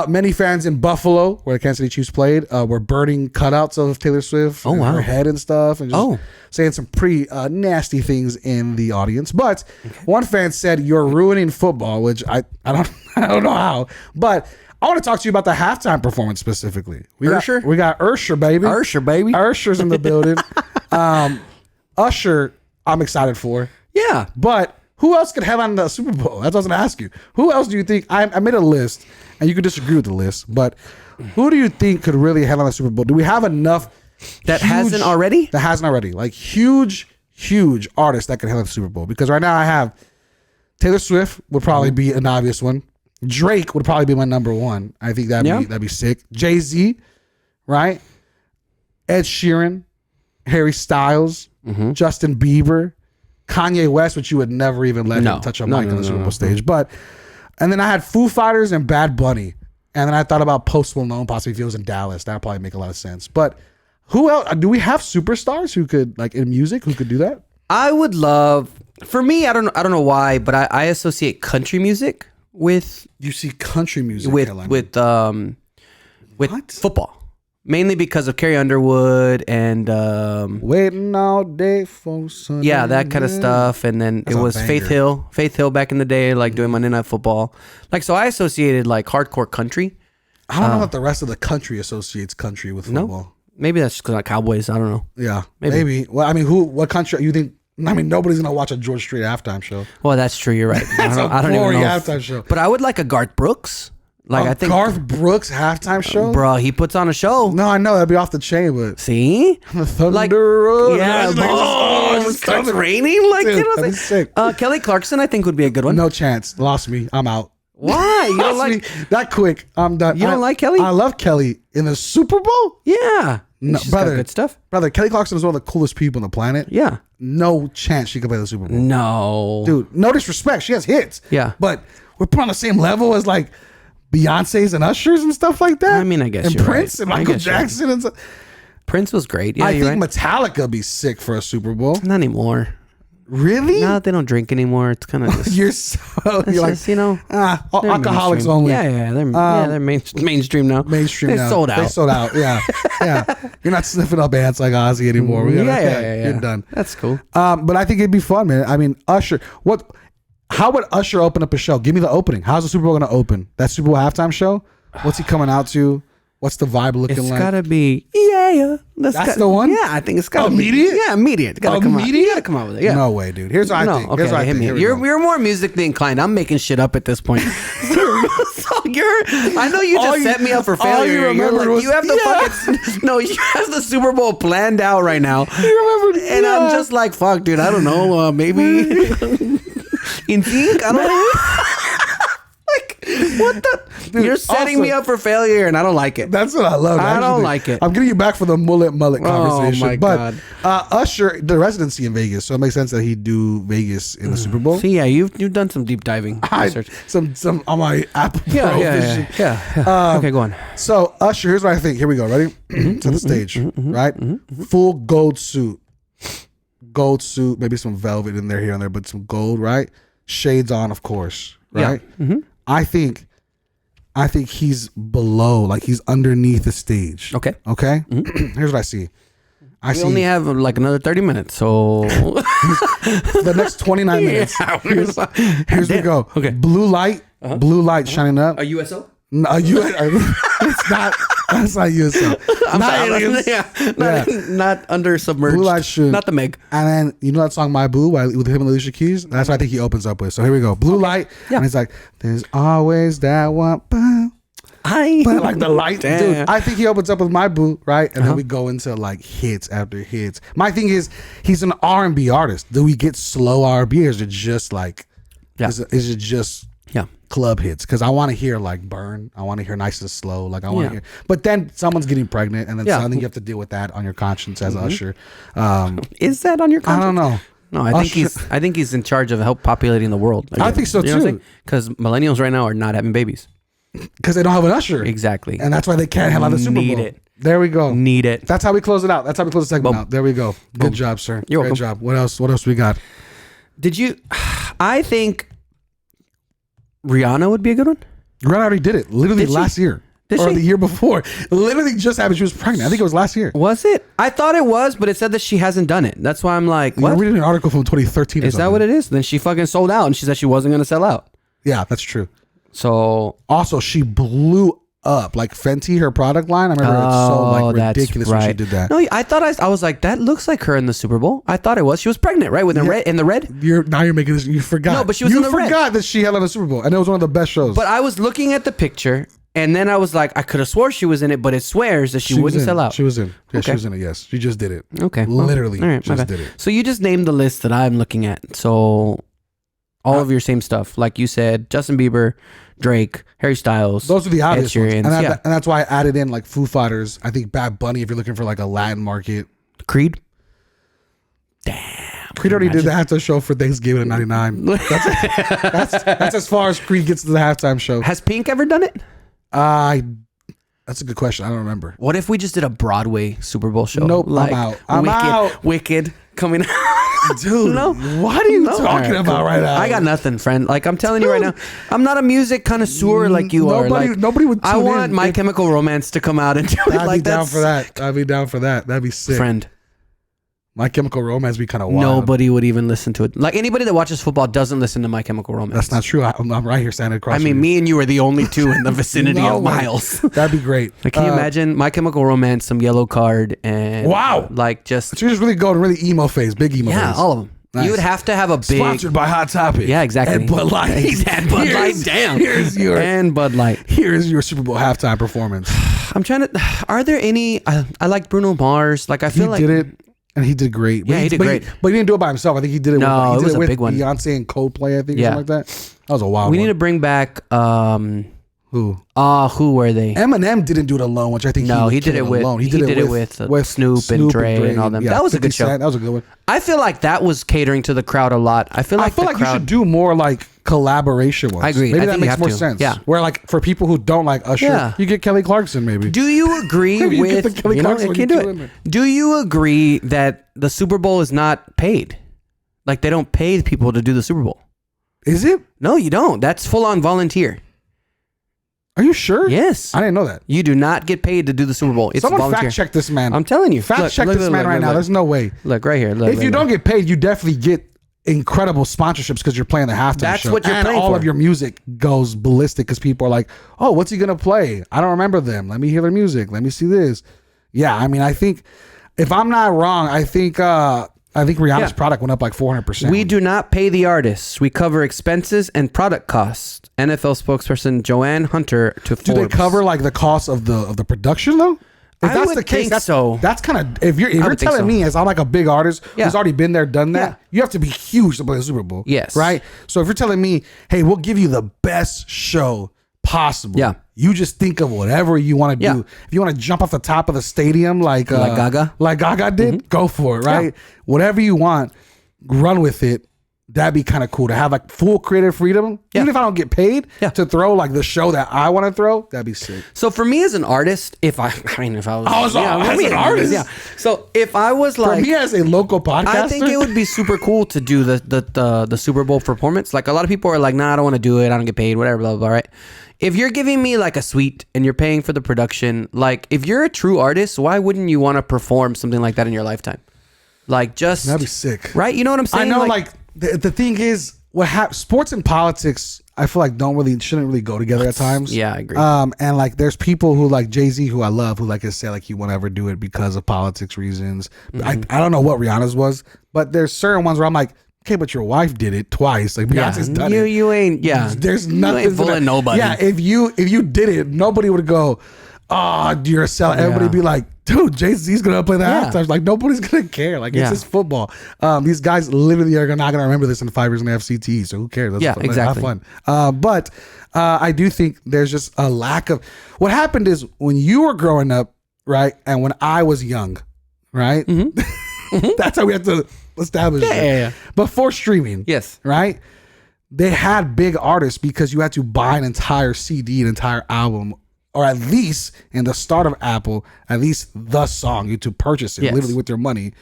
Many fans in Buffalo, where the Kansas City Chiefs played, were burning cutouts of Taylor Swift, and wow. her head and stuff, and just saying some pretty nasty things in the audience. But one fan said, "You're ruining football," which I don't know how, but. I want to talk to you about the halftime performance specifically. We got Usher, baby. Usher, baby. Usher's in the building. Usher, I'm excited for. Yeah, Yeah. But who else could headline the Super Bowl? That's what I was going to ask you. Who else do you think? I made a list, and you could disagree with the list, but who do you think could really headline the Super Bowl? Do we have enough that hasn't already? That hasn't already. Like huge artists that could headline the Super Bowl. Because right now I have Taylor Swift would probably be an obvious one. Drake would probably be my number one. I think that'd be sick. Jay-Z, right? Ed Sheeran, Harry Styles, Justin Bieber, Kanye West, which you would never even let him touch a mic on the Super Bowl stage. But and then I had Foo Fighters and Bad Bunny. And then I thought about Post Malone, possibly if he was in Dallas. That'd probably make a lot of sense. But who else? Do we have superstars who could, like in music, who could do that? I would love. For me, I don't know why, but I associate country music with. You see country music with football. Mainly because of Carrie Underwood and Waiting All Day for Sunday. Yeah, that kind of stuff. And then it was Faith Hill back in the day, like doing Monday Night Football. Like, so I associated like hardcore country. I don't know if the rest of the country associates country with football. No? Maybe that's just because like Cowboys. I don't know. Yeah, maybe. Well, I mean, what country you think? I mean, nobody's gonna watch a George Strait halftime show. Well, that's true. You're right. That's I don't a boring even know halftime show. But I would like a Garth Brooks. Like I think Garth Brooks halftime show, bro. He puts on a show. No, I know that'd be off the chain, but see, the thunder, like, yeah, it starts raining. Like, dude, you know, that'd be sick. Kelly Clarkson, I think would be a good one. No chance. Lost me. I'm out. Why? You don't like me that quick? I'm done. You don't like Kelly? I love Kelly in the Super Bowl. Yeah, No, she's brother, got good stuff. Brother, Kelly Clarkson is one of the coolest people on the planet. Yeah, no chance she could play the Super Bowl. No, dude. No disrespect. She has hits. Yeah, but we're put on the same level as like Beyonce's and Ushers and stuff like that. I mean, I guess and you're Prince right. and Michael Jackson and stuff. Prince was great. Yeah, I you're think right. Metallica be sick for a Super Bowl. Not anymore. Really? No, they don't drink anymore. It's kind of just you're so you're like just, you know, alcoholics mainstream. only. Yeah, they're mainstream now. Mainstream they now. sold out. They sold out. Yeah, yeah. You're not sniffing up ants like Ozzy anymore. Yeah. You're done. That's cool. But I think it'd be fun, man. I mean, Usher. How would Usher open up a show? Give me the opening. How's the Super Bowl going to open? That Super Bowl halftime show? What's he coming out to? What's the vibe looking like? It's gotta be That's the one. Yeah, I think it's gotta immediate. Be, yeah, immediate. Gotta come out. You gotta come out with it. Yeah. No way, dude. Here's what I think. Okay, Here's what I hit think. me. You're more musically inclined. I'm making shit up at this point. So I know you just set me up for failure. You have the Super Bowl planned out right now. You remember? And I'm just like, fuck, dude. I don't know. Maybe in sync. I don't know. What the? Dude, you're setting me up for failure, and I don't like it. That's what I love. I don't like it. I'm getting you back for the mullet conversation. Oh my god! Usher, the residency in Vegas, so it makes sense that he'd do Vegas in the Super Bowl. See, yeah, you've done some deep diving research. Some on my Apple Pro vision. Yeah. Okay, go on. So Usher, here's what I think. Here we go. Ready? To the stage, right? Full gold suit, maybe some velvet in there here and there, but some gold, right? Shades on, of course, right? Yeah. I think he's below, like he's underneath the stage. Okay. Here's what I see. We only have like another 30 minutes, so the next 29 minutes. Here's we go. Okay. Blue light shining up. A USO? No, it's not. That's not USO. Not aliens. Not under submerged. Blue light shoot. Not the Meg. And then you know that song My Boo with him and Alicia Keys? That's what I think he opens up with. So here we go. Blue light. Yeah. And it's like, there's always that one. But like the light, dude. I think he opens up with My Boo, right? And then we go into like hits after hits. My thing is, he's an R&B artist. Do we get slow R&B, or is it just like, is it just club hits? Because I want to hear like Burn. I want to hear Nice and Slow. Like I want to hear. But then someone's getting pregnant, and then something you have to deal with that on your conscience as Usher. Is that on your conscience? I don't know. No, I think he's in charge of help populating the world. I think so too. Because millennials right now are not having babies. Because they don't have an Usher. Exactly. And that's why they can't have the Super Bowl. Need it. There we go. Need it. That's how we close it out. That's how we close the segment out. There we go. Good job, sir. You're welcome. Good job. What else we got? I think Rihanna would be a good one. Rihanna already did it. Literally last year. Or the year before. Literally just happened. She was pregnant. I think it was last year. Was it? I thought it was, but it said that she hasn't done it. That's why I'm like, what? I'm reading an article from 2013. Is that what it is? Then she fucking sold out, and she said she wasn't going to sell out. Yeah, that's true. So also, she blew up. Like Fenty, her product line. I remember it's so like ridiculous when she did that. No, I thought I was like, that looks like her in the Super Bowl. I thought it was. She was pregnant, right? With the red in the red. Now you're making this. You forgot. No, but she was in the red. You forgot that she had on the Super Bowl, and it was one of the best shows. But I was looking at the picture, and then I was like, I could have swore she was in it, but it swears that she wouldn't sell out. She was in. Yeah, she was in it. Yes, she just did it. Okay, literally, all right, just did it. So you just named the list that I'm looking at. So all of your same stuff, like you said, Justin Bieber, Drake, Harry Styles. Those are the obvious ones. And, yeah. and that's why I added in like Foo Fighters. I think Bad Bunny if you're looking for like a Latin market. Creed. Damn. Creed already did the halftime show for Thanksgiving in '99. That's as far as Creed gets to the halftime show. Has Pink ever done it? That's a good question. I don't remember. What if we just did a Broadway Super Bowl show? Nope, like I'm out. Wicked coming out. Dude, what are you talking about right now? I got nothing, friend. Like I'm telling you right now, I'm not a music connoisseur like you are. Like, nobody would tune I want in My Chemical Romance to come out and do it. I'd like be down for that. I'd be down for that. That'd be sick. Friend. My Chemical Romance be kind of wild. Nobody would even listen to it. Like anybody that watches football doesn't listen to My Chemical Romance. That's not true. I'm right here standing across. I mean, me and you are the only two in the vicinity of miles. That'd be great. Like, can you imagine My Chemical Romance, some Yellow Card, and like just. So you just really go to really emo phase, big emo phase. Yeah, all of them. Nice. You would have to have a big sponsored by Hot Topic. Yeah, exactly. And Bud Light. And Bud Light. Damn. And Bud Light. Here's your Super Bowl halftime performance. I'm trying to. Are there any? I like Bruno Mars. Like I feel like he did it. And he did great. Yeah, he did great. But he didn't do it by himself. I think he did it. No, it was a big one. Beyonce and Coldplay, I think, or something like that. That was a wild one. We need to bring back who? Who were they? Eminem didn't do it alone, which I think he did it with alone. He did it with Snoop and Dre and all them. Yeah, that was a good show. That was a good one. I feel like that was catering to the crowd a lot. I feel like you should do more like collaboration ones. I agree. Maybe that makes more sense. Yeah. Where like for people who don't like Usher, you get Kelly Clarkson maybe. Do you agree with Kelly Clarkson? Can't do it. Do you agree that the Super Bowl is not paid? Like they don't pay people to do the Super Bowl. Is it? No, you don't. That's full on volunteer. Are you sure? Yes. I didn't know that. You do not get paid to do the Super Bowl. It's Someone volunteer. fact check this man. I'm telling you. Fact check this man right now. There's no way. Look right here. If you don't get paid, you definitely get incredible sponsorships because you're playing the halftime show. That's what you're playing for. And all of your music goes ballistic because people are like, oh, what's he going to play? I don't remember them. Let me hear their music. Let me see this. Yeah, I mean, I think, if I'm not wrong, I think Rihanna's product went up like 400%. We do not pay the artists. We cover expenses and product costs. NFL spokesperson Joanne Hunter to Forbes. Do they cover like the cost of the production though? If that's the case, that's kind of if you're telling me as I'm like a big artist who's already been there, done that, you have to be huge to play the Super Bowl. Yes. Right? So if you're telling me, hey, we'll give you the best show possible. Yeah. You just think of whatever you want to do. If you want to jump off the top of the stadium like Gaga. Like Gaga did, go for it, right? Yeah. Whatever you want, run with it. That'd be kind of cool to have like full creative freedom. Even if I don't get paid to throw like the show that I want to throw, that'd be sick. So for me as an artist, if I was an artist. So if I was like, for me as a local podcaster, I think it would be super cool to do the Super Bowl performance. Like a lot of people are like, nah, I don't want to do it. I don't get paid, whatever, blah, blah, blah, right? If you're giving me like a suite and you're paying for the production, like if you're a true artist, why wouldn't you want to perform something like that in your lifetime? Like just that'd be sick, right? You know what I'm saying? I know, like the thing is, sports and politics, I feel like shouldn't really go together at times. Yeah, I agree. And like there's people who like Jay-Z, who I love, who like to say like he won't ever do it because of politics reasons. I don't know what Rihanna's was, but there's certain ones where I'm like, okay, but your wife did it twice. Like Beyonce's done it. You ain't. Yeah. There's nothing. You ain't fooling nobody. Yeah. If you did it, nobody would go, oh, you're a sellout. Everybody would be like, dude, Jay-Z's gonna play the halftime. Like nobody's gonna care. Like it's just football. These guys literally are not gonna remember this in 5 years when they have CTE. So who cares? That's fun. Exactly. Have fun. But I do think there's just a lack of. What happened is when you were growing up, right, and when I was young, right. That's how we have to establish it. Yeah. Before streaming, yes, right. They had big artists because you had to buy an entire CD, an entire album. Or at least in the start of Apple, at least the song, you had to purchase it literally with your money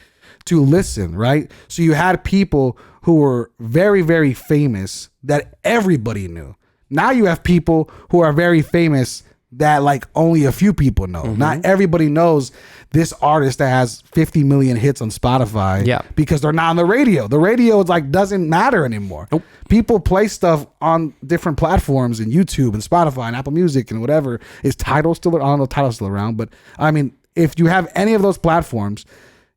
to listen, right? So you had people who were very, very famous that everybody knew. Now you have people who are very famous that like only a few people know. Not everybody knows this artist that has 50 million hits on Spotify. Yeah. Because they're not on the radio. The radio is like doesn't matter anymore. Nope. People play stuff on different platforms and YouTube and Spotify and Apple Music and whatever. Is Tidal still? I don't know if Tidal's still around, but I mean, if you have any of those platforms,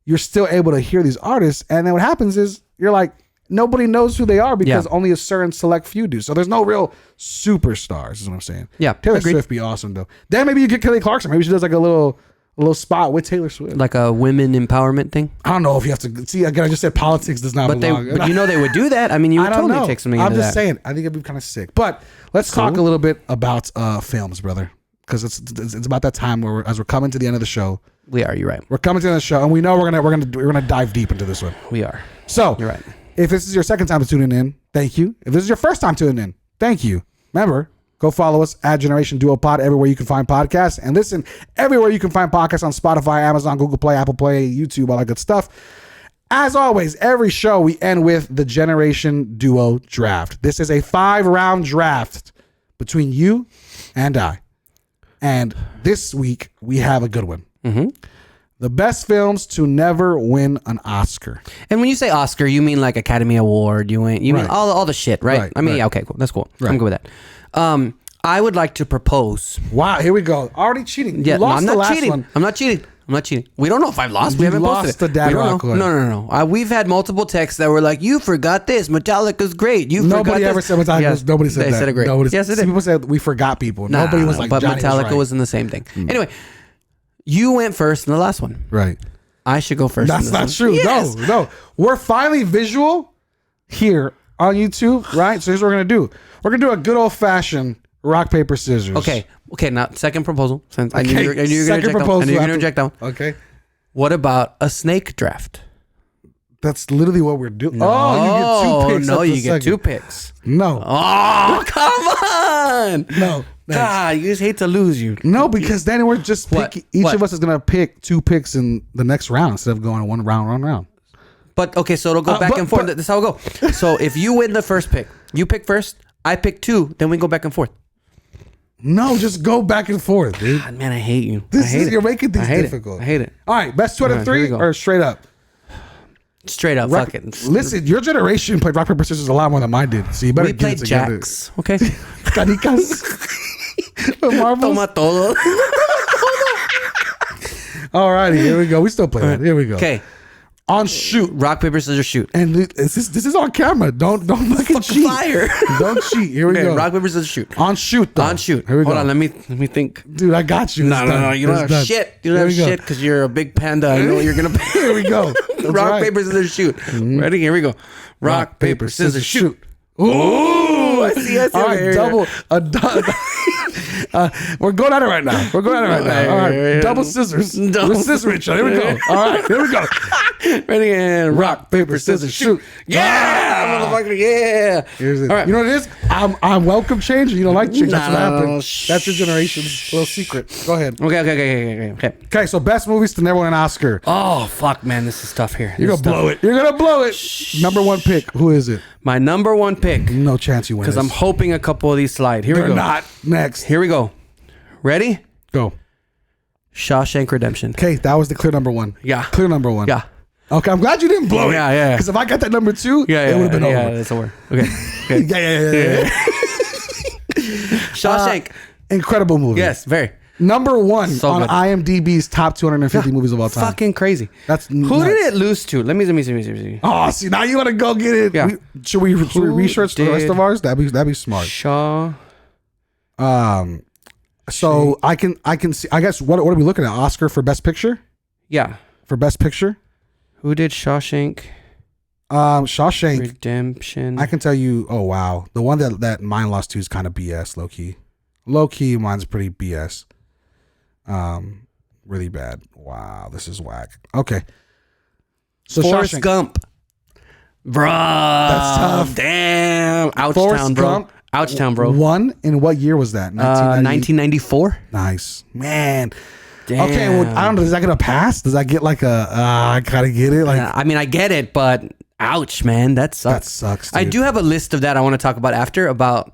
you're still able to hear these artists. And then what happens is you're like, nobody knows who they are because only a certain select few do. So there's no real superstars, is what I'm saying. Yeah, Taylor agreed. Swift be awesome though. Then maybe you get Kelly Clarkson. Maybe she does like a little spot with Taylor Swift. Like a women empowerment thing. I don't know if you have to see. Again, I just said politics does not But belong. but you know they would do that. I mean, you would I don't totally know. take something I'm into just that. saying. I think it'd be kind of sick. But let's talk a little bit about films, brother, because it's about that time where as we're coming to the end of the show. We are. You're right. We're coming to the end of the show, and we know we're gonna dive deep into this one. We are. So You're right. if this is your second time tuning in, thank you. If this is your first time tuning in, thank you. Remember, go follow us at Generation Duo Pod everywhere you can find podcasts, and listen everywhere you can find podcasts on Spotify, Amazon, Google Play, Apple Play, YouTube, all that good stuff. As always, every show we end with the Generation Duo Draft. This is a 5-round draft between you and I. And this week, we have a good one. The best films to never win an Oscar. And when you say Oscar, you mean like Academy Award? You mean Right. all the shit, right? Right, I mean, right. yeah, okay, cool. That's cool. Right. I'm good with that. I would like to propose. Wow, here we go. Already cheating. Yeah, You lost I'm the not last cheating. one. I'm not cheating. I'm not cheating. We don't know if I've lost. We You haven't lost posted it. the Dad We don't Rock know. one. No. We've had multiple texts that were like, "You forgot this. Metallica's great. You forgot Nobody this." ever said Metallica. Yes, Nobody said they that. said it great. Nobody, Yes, it did. People said we forgot people. Nah, Nobody was like, but Johnny Metallica right. was in the same thing. Anyway, you went first in the last one. Right. I should go first. That's in this not one. true. Yes. No. We're finally visual here on YouTube, right? So here's what we're gonna do. We're gonna do a good old fashioned rock, paper, scissors. Okay. Now second proposal. Since I knew Okay, you were going to second reject that one. I proposal knew you were going to after- reject that one. Okay. What about a snake draft? That's literally what we're doing. Oh, you get two picks. No, up you the get second. 2 picks. No. Oh, come on. No. God, you just hate to lose you. No, because then we're just What? picking. Each What? of us is gonna pick 2 picks in the next round instead of going one round. But okay, so it'll go back but- and forth. but- That's how it'll go. So if you win the first pick, you pick first, I pick 2, then we go back and forth. No, just go back and forth, dude. God, man, I hate you. This I hate is it. you're making things I hate difficult. I hate it. All right, best 2 out of All right, here 3 we go. or straight up. Straight up, fuck it. Listen, your generation played rock paper scissors a lot more than mine did. So you better We get it played together. jacks, okay? Canicas. Marbles. Toma todo. All righty, here we go. We still play that. Here we go. Okay, On shoot. rock, paper, scissors, shoot. And this is on camera. Don't fucking cheat. Fire. Don't cheat. Here we Okay, go. rock, paper, scissors, shoot. On shoot though. On shoot. Here we Hold go. on, let me think. Dude, I got you. No, It's done. you don't It's have done. shit. You don't Here have we go. shit because you're a big panda. I know what you're gonna pick. Here we go. That's Rock, right. paper, scissors, shoot. Ready? Here we go. Rock, paper, scissors, shoot. Ooh, I see. All Okay, right, here. double. We're going at it right now. All right, double scissors. Double We're scissoring each other. Here we go. All right, here we go. Ready and rock, paper, scissors, shoot. Yeah, motherfucker. Yeah. Here's it. All right. You know what it is? I'm welcome change. You don't like change. That's what No, happened. That's your generation's little secret. Go ahead. Okay. Okay, so best movies to never win an Oscar. Oh fuck, man, this is tough here. You're gonna blow it. You're gonna blow it. Number 1 pick. Who is it? My number 1 pick, No chance you win. because I'm hoping a couple of these slide. Here They're we go. not. Next. Here we go. Ready? Go. Shawshank Redemption. Okay, that was the clear number 1. Yeah. Clear number 1. Yeah. Okay, I'm glad you didn't blow it. Yeah. Because if I got that number 2, it would have been over. that's over. Okay. Yeah. Shawshank. Incredible movie. Yes, very. Number 1 So on good. IMDb's top 250 movies of all time. Fucking crazy. That's Who nuts. did it lose to? Let me see. Oh, see, now you want to go get it. Yeah. Should we research the rest did- of ours? That'd be smart. Shaw. So I can see. I guess what are we looking at? Oscar for Best Picture? Yeah. For Best Picture? Who did Shawshank Shawshank. Redemption? I can tell you. Oh wow, the one that mine lost to is kind of BS. Low key. Mine's pretty BS. Really bad. Wow, this is whack. Okay. So Forrest Shawshank. Gump. Bruh. That's tough. Damn. Forrest Ouchtown, bro. Gump Ouchtown, bro. Won in what year was that? 1994. Nice, man. Damn. Okay, well, I don't know. Does that get a pass? Does that get like a? I gotta get it. Like I mean, I get it, but ouch, man. That sucks. that sucks. I dude. do have a list of that I want to talk about after about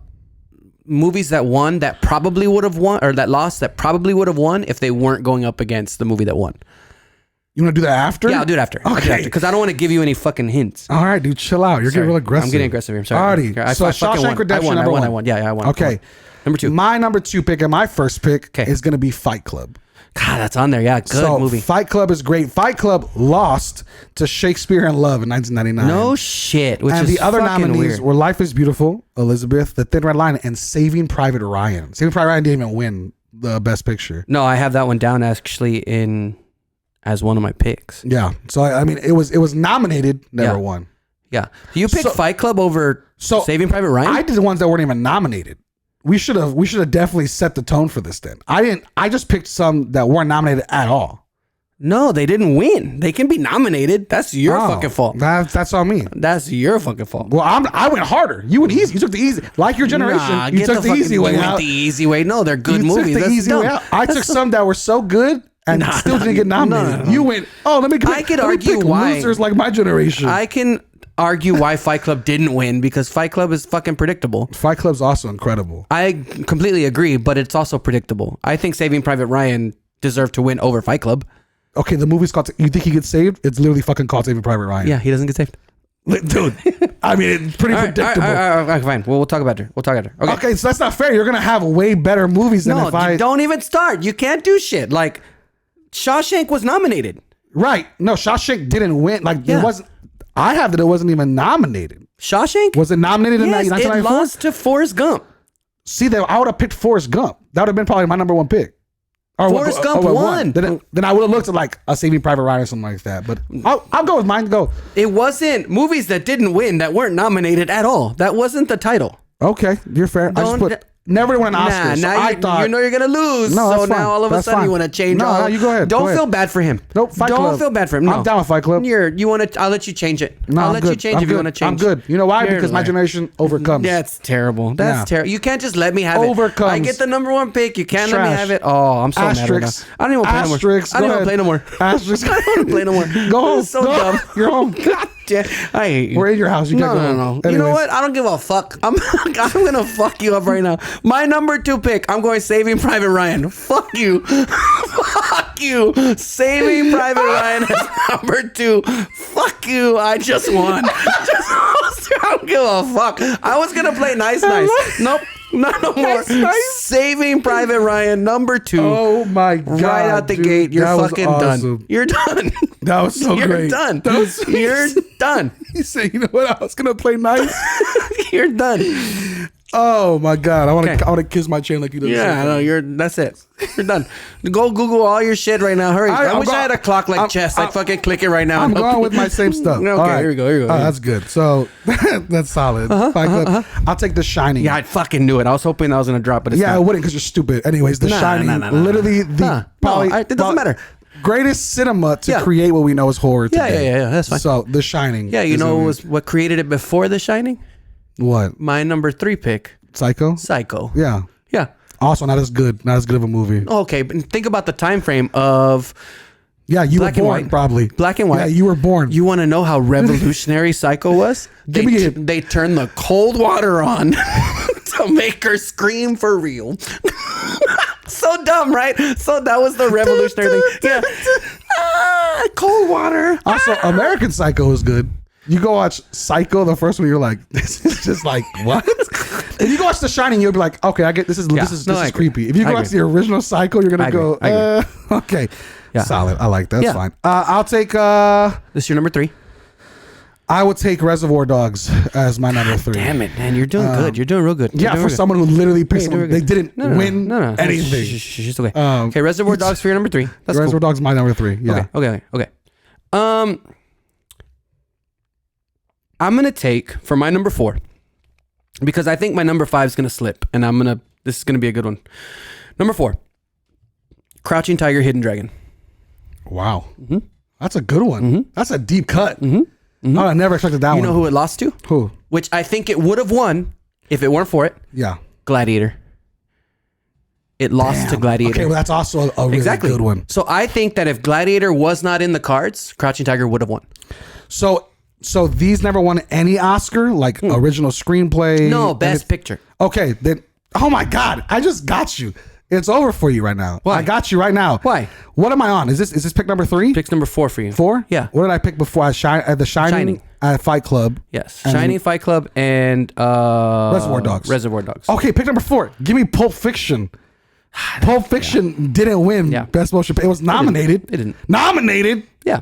movies that won that probably would have won, or that lost that probably would have won if they weren't going up against the movie that won. You want to do that after? Yeah, I'll do it after. Okay. Because I don't want to give you any fucking hints. All right, dude, chill out. You're getting real aggressive. I'm getting aggressive here. I'm sorry. Alrighty. So Shawshank Redemption, I won. Yeah, I won. Okay. Number 2. My number 2 pick and my first pick is going to be Fight Club. God, that's on there. Yeah, good movie. Fight Club is great. Fight Club lost to Shakespeare in Love in 1999. No shit. Which and is the other nominees weird. were Life is Beautiful, Elizabeth, The Thin Red Line, and Saving Private Ryan. Saving Private Ryan didn't even win the Best Picture. No, I have that one down actually as one of my picks. Yeah. So I mean, it was nominated, never won. Yeah. You picked Fight Club over Saving Private Ryan? I did the ones that weren't even nominated. We should have definitely set the tone for this then. I just picked some that weren't nominated at all. No, they didn't win. They can be nominated. That's your fucking fault. That's on me. That's your fucking fault. Well, I went harder. You went easy. You took the easy, like your generation. You took the easy way out. The easy way. No, they're good movies. Took the easy way out. I took some that were so good and still didn't get nominated. No. You went. Oh, let me argue why losers like my generation. I can argue why Fight Club didn't win because Fight Club is fucking predictable. Fight Club's also incredible. I completely agree, but it's also predictable. I think Saving Private Ryan deserved to win over Fight Club. Okay, the movie's called. You think he gets saved? It's literally fucking called Saving Private Ryan. Yeah, he doesn't get saved. Dude, I mean, it's pretty predictable. All right, fine. Well, we'll talk about it. Okay, so that's not fair. You're gonna have way better movies than if I. Don't even start. You can't do shit. Like Shawshank was nominated. Right. No, Shawshank didn't win. Like it wasn't. I have that it wasn't even nominated. Shawshank? Was it nominated in 1994? It lost to Forrest Gump. See, I would have picked Forrest Gump. That would have been probably my number 1 pick. Forrest Gump won. Then I would have looked at like a Saving Private Ryan or something like that. But I'll go with mine. Go. It wasn't movies that didn't win that weren't nominated at all. That wasn't the title. Okay, you're fair. I just put never won an Oscar. So I thought you know you're gonna lose. No, so now all of a sudden you want to change. No, you go ahead. Don't feel bad for him. Nope. Fight Club. Don't feel bad for him. No. I'm down with Fight Club. You want to? I'll let you change it. No, I'll let you change if you want to change. I'm good. You know why? Because my generation overcomes. That's terrible. That's terrible. You can't just let me have it. Overcomes. I get the number 1 pick. You can't let me have it. Oh, I'm so mad right now. I don't even want to play no more. I don't even play no more. Asterisk. I don't want to play no more. Go home. So dumb. You're home. God damn. I hate you. We're in your house. You can't go home. No. You know what? I don't give a fuck. I'm gonna fuck you up right now. My number 2 pick. I'm going Saving Private Ryan. Fuck you. Fuck you. Saving Private Ryan is number 2. Fuck you. I just won. I don't give a fuck. I was gonna play nice. Nope. Not no more. Nice. Saving Private Ryan, number 2. Oh my God. Right out the gate. You're fucking done. You're done. That was so great. You're done. You're done. You say, you know what? I was going to play nice. You're done. Oh my God. I want to kiss my chain like you did. Yeah, no, that's it. You're done. Go Google all your shit right now. Hurry. I wish I had a clock like chess. I'd fucking click it right now. I'm going with my same stuff. Okay, right. Here we go. Oh, that's good. So that's solid. I'll take The Shining. Yeah, I fucking knew it. I was hoping I was going to drop it. I wouldn't because you're stupid. Anyways, The Shining. Literally it doesn't matter. Greatest cinema to create what we know as horror today. Yeah. That's fine. So The Shining. Yeah, you know what created it before The Shining? What? My number 3 pick. Psycho. Yeah. Also, not as good of a movie. Okay, but think about the time frame of. Yeah, you Black were born, and white. probably. Black and white. Yeah, you were born. You want to know how revolutionary Psycho was? They turned the cold water on to make her scream for real. So dumb, right? So that was the revolutionary thing. Yeah. Cold water. Also, American Psycho is good. You go watch Psycho, the first one, you're like, this is just like, what? If you go watch The Shining, you'll be like, okay, I get this is creepy. If you go watch the original Psycho, you're gonna go, okay, solid. I like that. That's fine. I'll take. This is your number 3. I would take Reservoir Dogs as my number 3. Damn it, man! You're doing good. You're doing real good. For someone who literally picked someone, they didn't win anything. She's okay. Okay, Reservoir Dogs for your number 3. That's Reservoir Dogs is my number 3. Yeah. Okay. I'm gonna take for my number 4 because I think my number 5 is gonna slip, and this is gonna be a good one. Number 4, Crouching Tiger, Hidden Dragon. Wow, that's a good one. That's a deep cut. Oh, I never expected that one. You know who it lost to? Who? Which I think it would have won if it weren't for it. Yeah, Gladiator. It lost to Gladiator. Okay, well that's also a really good one. So I think that if Gladiator was not in the cards, Crouching Tiger would have won. So these never won any Oscar, like original screenplay. No, Best Picture. Okay, then Oh my God! I just got you. It's over for you right now. Why? I got you right now. Why? What am I on? Is this pick number 3? Pick's number 4 for you. 4? Yeah. What did I pick before? The Shining. Fight Club. Yes. Shining, Fight Club, and Reservoir Dogs. Reservoir Dogs. Okay, pick number 4. Give me Pulp Fiction. Pulp Fiction didn't win Best Motion. It was nominated. It didn't. Nominated. Yeah.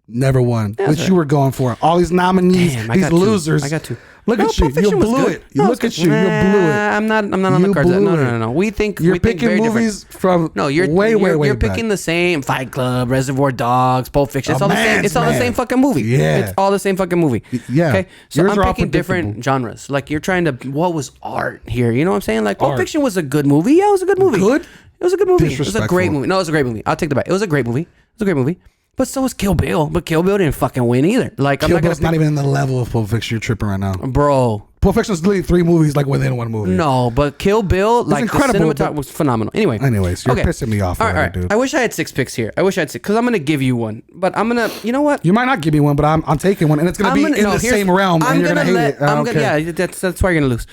Never won. Yeah, Which you were going for. All these nominees, these losers. I got 2. Look at you. You blew it. Look at you. You blew it. I'm not on the cards. No. We think you're we think picking very movies different. from you're way picking the same Fight Club, Reservoir Dogs, Pulp Fiction. It's all the same. It's all the same fucking movie. Yeah. It's all the same fucking movie. Yeah. Okay. So Yours I'm are all picking different genres. Like you're trying to. What was art here? You know what I'm saying? Like Pulp Fiction was a good movie. Yeah, it was a good movie. Good? It was a good movie. It was a Disrespectful. great movie. No, it was a great movie. I'll take the back. It was a great movie. It was a great movie. But so was Kill Bill. But Kill Bill didn't fucking win either. Like I'm Kill not gonna Bill's not even in the level of Pulp Fiction. You're tripping right now. Bro. Pulp Fiction's literally 3 movies like within one movie. No, but Kill Bill, like incredible, the cinematography was phenomenal. Anyways, you're pissing me off. All right. Dude. I wish I had 6 picks here. Because I'm gonna give you one, but I'm gonna. You know what? You might not give me one, but I'm taking one, and it's gonna be in the same realm, and you're gonna hate it. Yeah, that's why you're gonna lose.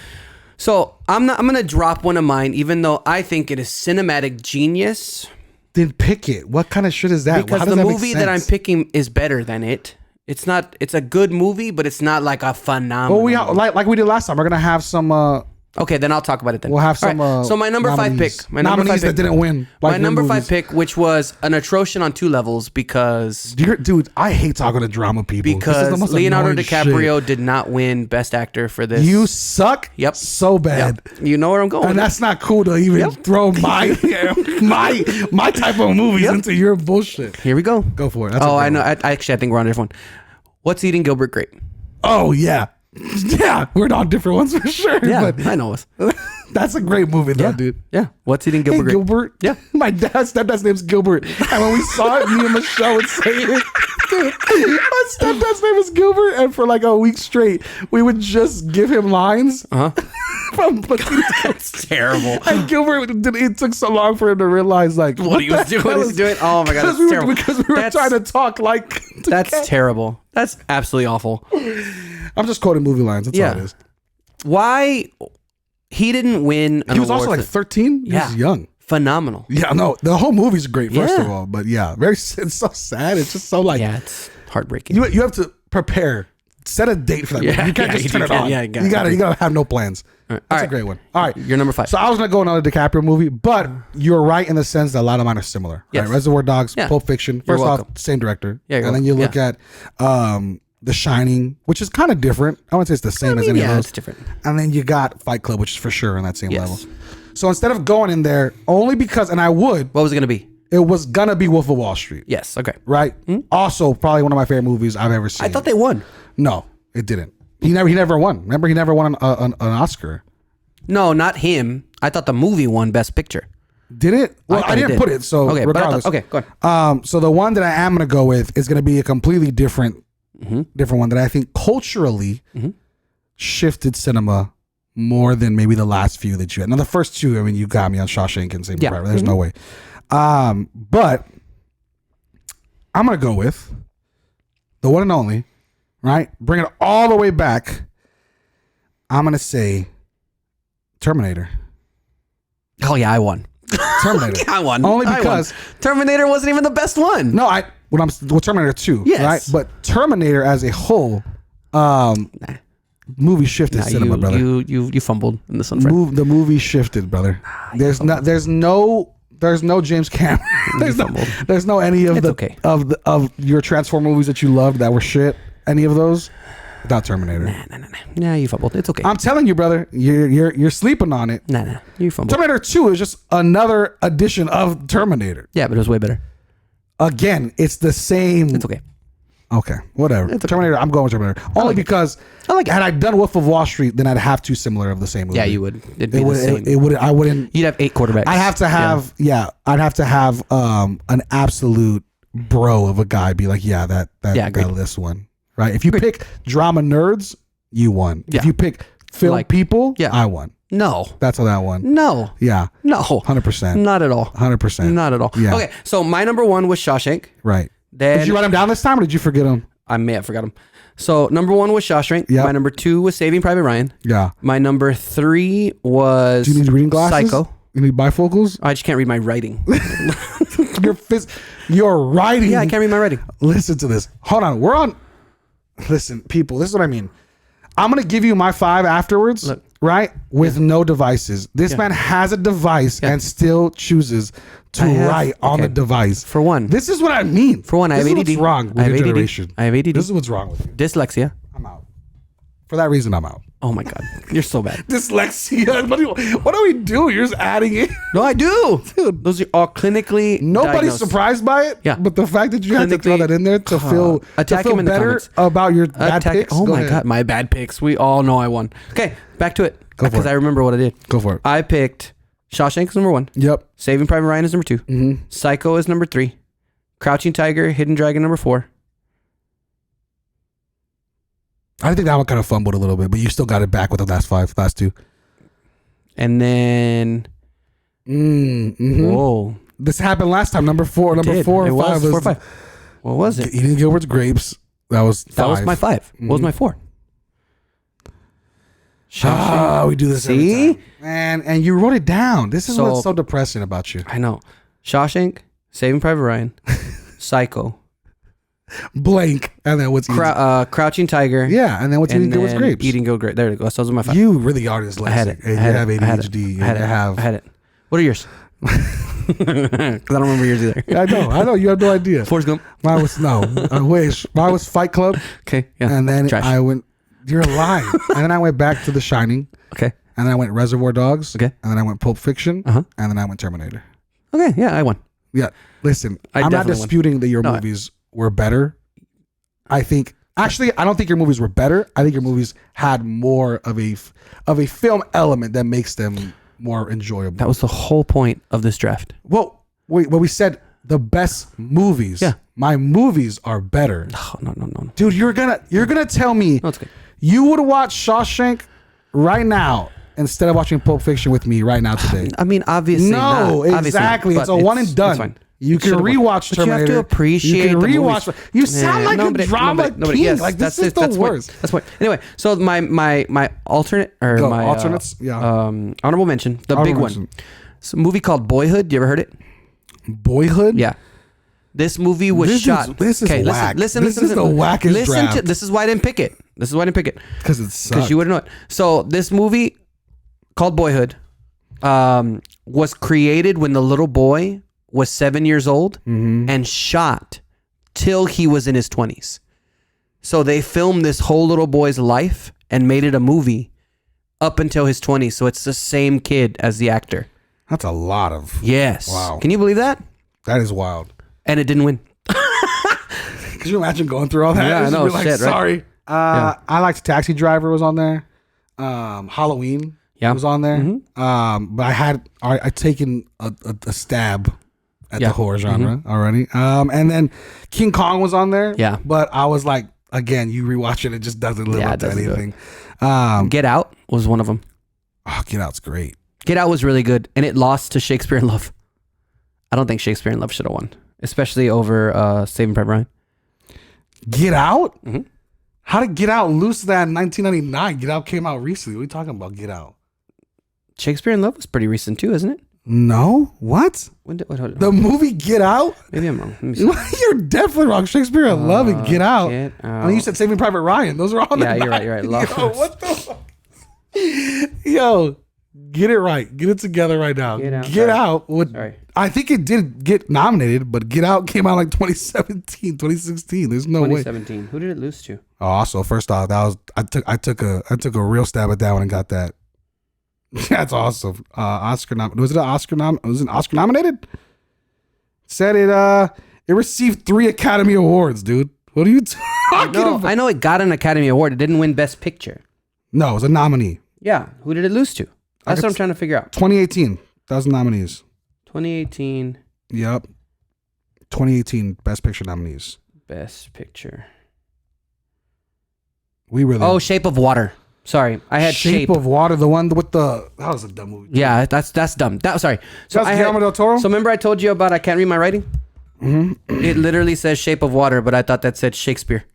So I'm gonna drop one of mine, even though I think it is cinematic genius. Then pick it. What kind of shit is that? Because the movie that I'm picking is better than it. It's not. It's a good movie, but it's not like a phenomenal. Well, like we did last time. We're gonna have some. Okay, then I'll talk about it then. We'll have some. Right. So my number nominees. 5 pick. My number 5 pick that didn't win. My number 5 pick, which was an atrocious on 2 levels because. Dude, I hate talking to drama people. Because Leonardo DiCaprio did not win Best Actor for this. You suck. Yep. So bad. Yep. You know where I'm going. And that's not cool to even throw my type of movies into your bullshit. Here we go. Go for it. I know. I think we're on a different one. What's Eating Gilbert Grape? Oh yeah. Yeah, we're on different ones for sure. Yeah, but I know us. That's a great movie though, dude. Yeah. What's Eating Gilbert Grape? Gilbert. Yeah. My stepdad's name's Gilbert. And when we saw it, me and Michelle would say it. Dude, my stepdad's name is Gilbert, and for like a week straight, we would just give him lines. From That's terrible. And Gilbert, it took so long for him to realize like what he was doing. Oh my god, that's terrible. Because we were trying to talk like. That's terrible. That's absolutely awful. I'm just quoting movie lines. That's all it is. Why he didn't win? He was also like 13. He was young. Phenomenal. Yeah, no, the whole movie's great. First of all, but it's so sad. It's just so like it's heartbreaking. You have to prepare. Set a date for that. movie. You can't just turn it on. Yeah, you gotta have no plans. That's a great one. All right, you're number 5. So I was gonna go another DiCaprio movie, but you're right in the sense that a lot of mine are similar. Yes. Right? Reservoir Dogs, Pulp Fiction. First off, same director. Yeah, and then you look at The Shining, which is kind of different. I wouldn't say it's the same as any of those. It's different. And then you got Fight Club, which is for sure on that same level. So instead of going in there, only because, and I would. What was it gonna be? It was gonna be Wolf of Wall Street. Yes. Okay. Right. Also, probably one of my favorite movies I've ever seen. I thought they won. No, it didn't. He never won. Remember, he never won an Oscar. No, not him. I thought the movie won Best Picture. Did it? Well, I didn't put it. So okay, regardless. Okay, go ahead. So the one that I am gonna go with is gonna be a completely different one that I think culturally shifted cinema more than maybe the last few that you had. Now the first 2, I mean, you got me on Shawshank and Saving Private. There's no way. But I'm gonna go with the one and only. Right? Bring it all the way back. I'm going to say Terminator. Oh, yeah, I won. Terminator. I won. Only because Terminator wasn't even the best one. No, Terminator 2. Yes. Right? But Terminator as a whole, movie shifted cinema, brother. You fumbled in this one, friend. The movie shifted, brother. There's no James Cameron. there's no any of of your Transformer movies that you loved that were shit. Any of those? Without Terminator. Nah. Yeah, you fumbled. It's okay. I'm telling you, brother. You're sleeping on it. Nah. You fumbled. Terminator 2 is just another edition of Terminator. Yeah, but it was way better. Again, it's the same. It's okay. Okay, whatever. It's okay. Terminator. I'm going with Terminator. Only because had I done Wolf of Wall Street, then I'd have 2 similar of the same movie. Yeah, you would. It'd be the same. It would. I wouldn't. You'd have 8 quarterbacks. I'd have to have. Yeah, I'd have to have an absolute bro of a guy be like, that list one. Right. If you pick drama nerds, you won. Yeah. If you pick film people, I won. No. That's how that won. No. Yeah. No. 100%. Not at all. 100%. Not at all. Yeah. Okay. So my number 1 was Shawshank. Right. Then did you write him down this time or did you forget him? I may have forgot him. So number 1 was Shawshank. Yep. My number 2 was Saving Private Ryan. Yeah. My number 3 was Do you need reading glasses? Psycho. You need bifocals? I just can't read my writing. You're writing. Yeah, I can't read my writing. Listen to this. Hold on. Listen, people, this is what I mean. I'm going to give you my 5 afterwards, Look. right? With no devices. This man has a device and still chooses to write on the device. For one. This is what I mean. For one, I have This is ADD. what's wrong with I have your ADD. generation. I have ADD. This is what's wrong with you. Dyslexia. I'm out. For that reason, I'm out. Oh my God. You're so bad. Dyslexia. What are we doing? You're just adding it. No, I do. Dude, those are all clinically Nobody's diagnosed. surprised by it. Yeah. But the fact that you have to throw Clinically, that in there to feel attack him in the better comments. about your bad picks. Oh Go my ahead. God. My bad picks. We all know I won. Okay. Back to it. Go for Because it. I remember what I did. Go for it. I picked Shawshank is number 1. Yep. Saving Private Ryan is number 2. Mm-hmm. Psycho is number 3. Crouching Tiger, Hidden Dragon number 4. I think that one kind of fumbled a little bit, but you still got it back with the last 2. And then whoa. This happened last time. Number 4 and 5 It was 4 or 5. What was it? Eating Gilbert's grapes. That was 5. That was my 5. What was my 4? We do this See? every time. And you wrote it down. This is So- what's so depressing about you. I know. Shawshank, Saving Private Ryan, Psycho, Blank. And then what's Crouching Tiger. yeah, and then what's Eating Gilbert's grapes. Eating Gilbert Grapes. There it goes. Those are my 5. You really are dyslexic. I had it. And I had you have it. I had it. ADHD. I had and it. you have. I had it. What are yours? Because I don't remember yours either. I know. You have no idea. Forrest Gump. Mine was I wish. Mine was Fight Club. Okay. Yeah. And then Trash. I went. You're lying. And then I went back to The Shining. Okay. And then I went Reservoir Dogs. Okay. And then I went Pulp Fiction. Uh-huh. And then I went Terminator. Okay. Yeah, I won. Yeah. Listen, I'm not definitely won. disputing that your movies were better. I don't think your movies were better. I think your movies had more of a film element that makes them more enjoyable. That was the whole point of this draft. Well, we said the best movies. Yeah. My movies are better. Oh, no. Dude, you're gonna tell me No, it's good. you would watch Shawshank right now instead of watching Pulp Fiction with me right now today. I mean, obviously not. No, Obviously exactly. not, It's but a one and done. it's fine. You can Should've won. rewatch But Terminator. you have to appreciate You can the rewatch. movies. You sound like a drama king. Yes, like this is the that's worst. That's what. Anyway, so my alternate or Go, my alternates? Yeah. honorable mention, the big Honorable one. mention. It's a movie called Boyhood. You ever heard it? Boyhood. Yeah. This movie was This is- shot. this is okay, whack. Listen. This is the wackest Listen to draft. this is why I didn't pick it. Because it Because sucks. you wouldn't know it. So this movie called Boyhood was created when the little boy was 7 years old and shot till he was in his 20s. So they filmed this whole little boy's life and made it a movie up until his 20s. So it's the same kid as the actor. That's a lot of. Yes. Wow. Can you believe that? That is wild. And it didn't win. Could you imagine going through all that? Yeah, I Just know, be like, shit, right? sorry. I liked Taxi Driver was on there. Halloween was on there. But I taken a stab at the horror genre already. And then King Kong was on there. Yeah. But I was like, again, you rewatch it, it just doesn't live up it to doesn't do it. anything. Get Out was one of them. Get Out's great. Get Out was really good, and it lost to Shakespeare in Love. I don't think Shakespeare in Love should have won, especially over Saving Private Ryan. Get Out? Mm-hmm. How did Get Out lose that in 1999? Get Out came out recently. What are you talking about, Get Out? Shakespeare in Love was pretty recent too, isn't it? No? What? Hold on. The movie Get Out? Maybe I'm wrong. Let me see. You're definitely wrong. Shakespeare in Love and Get Out. Get I mean, you said Saving Private Ryan. Those are all Yeah, you're right. You're right. Love. Yo, what the fuck? Yo, get it right. Get it together right now. Get Out. Sorry. I think it did get nominated, but Get Out came out like 2017, 2016. There's no way. 2017. Who did it lose to? Oh, so first off, I took a real stab at that one and got that. That's awesome. Oscar was it Oscar nominated? Said it received 3 Academy Awards, dude. What are you talking about? I know it got an Academy Award. It didn't win Best Picture. No, it was a nominee. Yeah. Who did it lose to? That's what I'm trying to figure out. 2018. That was nominees. 2018 Yep. 2018 Best Picture nominees. Best Picture. We really. Oh, Shape of Water. Sorry, I had Shape of Water, the one with the. That was a dumb movie. Yeah, that's dumb. Sorry. So That's Guillermo del Toro? So remember I told you about I can't read my writing? Mm-hmm. It literally says Shape of Water, but I thought that said Shakespeare.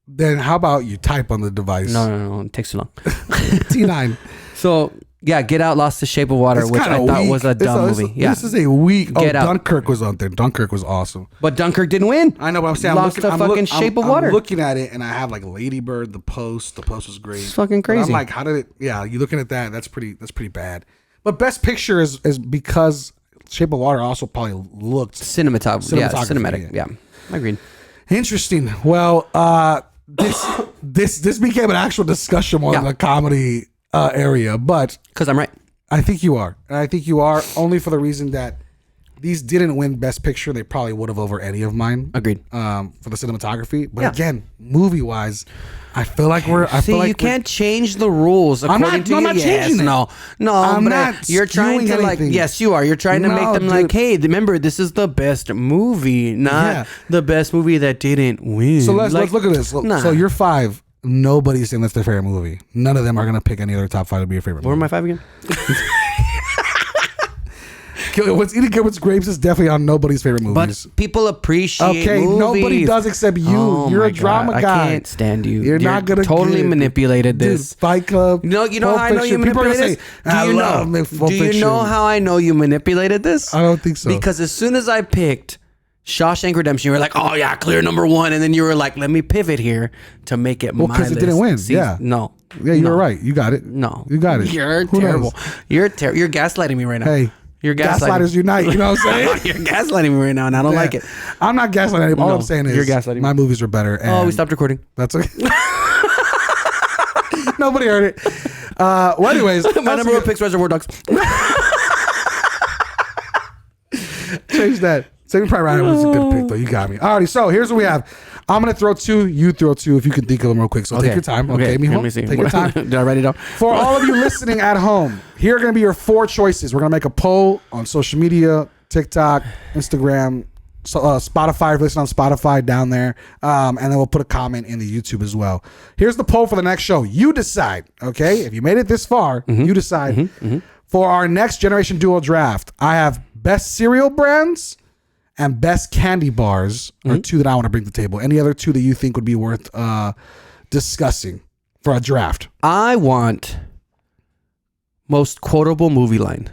Then how about you type on the device? No. It takes too long. T9. So yeah, Get Out, Lost the Shape of Water, It's which I kinda thought weak. was a dumb movie. Yeah, This is a weak. Oh, Get Out. Dunkirk was on there. Dunkirk was awesome. but Dunkirk didn't win. I know, but I'm saying Lost the fucking Shape of Water. I'm looking at it, and I have like Lady Bird, The Post. The Post was great. It's fucking But crazy. I'm like, how did it? Yeah, you looking at that? That's pretty bad. But Best Picture is because Shape of Water also probably looked Cinematography. Yeah, Cinematography, cinematic. Yeah, I agreed. interesting. Well, this became an actual discussion more than a comedy area, but Because I'm right. I think you are. And I think you are only for the reason that these didn't win Best Picture. They probably would have over any of mine. Agreed. For the cinematography. But again, movie wise, I feel like you can't change the rules according to I'm you. not Yes, changing it. No, I'm but not you're trying to skewing like. anything. Yes, you are. You're trying to make No, them like, dude. hey, remember this is the best movie, not the best movie that didn't win. So let's Like, look at this. nah. So you're 5. Nobody's saying that's their favorite movie. None of them are gonna pick any other top 5 to be your favorite What were movie. my 5 again? What's eating good with grapes is definitely on nobody's favorite movies. But people appreciate Okay, movies. nobody does except you. Oh You're my a drama God, guy. I can't stand you. You're not gonna totally get- manipulated Dude, this. Fight Club. You know Pulp how I know you Fiction. People are manipulated gonna this? say, I love Pulp Do you Fiction. know how I know you manipulated this? I don't think so. Because as soon as I picked Shawshank Redemption, you were like, "Oh yeah, clear number 1," and then you were like, "Let me pivot here to make it my because list." it didn't win. See, Yeah. no. Yeah, you no, were right. You got it. No, You got it. You're Who terrible. knows? You're gaslighting me right now. Hey, you're gaslighters unite. You know what I'm saying? You're gaslighting me right now, and I don't like it. I'm not gaslighting anybody. All No, I'm saying is you're gaslighting me. my movies are better. And Oh, we stopped recording. That's okay. Nobody heard it. Well, anyways, My number 1 pick's Reservoir Dogs. change that. Saving Private Ryan was a good pick, though. You got me. Alrighty, so here's what we have. I'm gonna throw 2. You throw 2 if you can think of them real quick. So take your time. Okay, Let mijo? me see. Take your time. Did I write it down? For all of you listening at home, here are going to be your 4 choices. We're going to make a poll on social media, TikTok, Instagram, Spotify. If you listen on Spotify down there. And then we'll put a comment in the YouTube as well. Here's the poll for the next show. You decide, okay? If you made it this far, you decide. For our next Generation Duo draft, I have best cereal brands and best candy bars are 2 that I want to bring to the table. Any other 2 that you think would be worth discussing for a draft? I want most quotable movie line.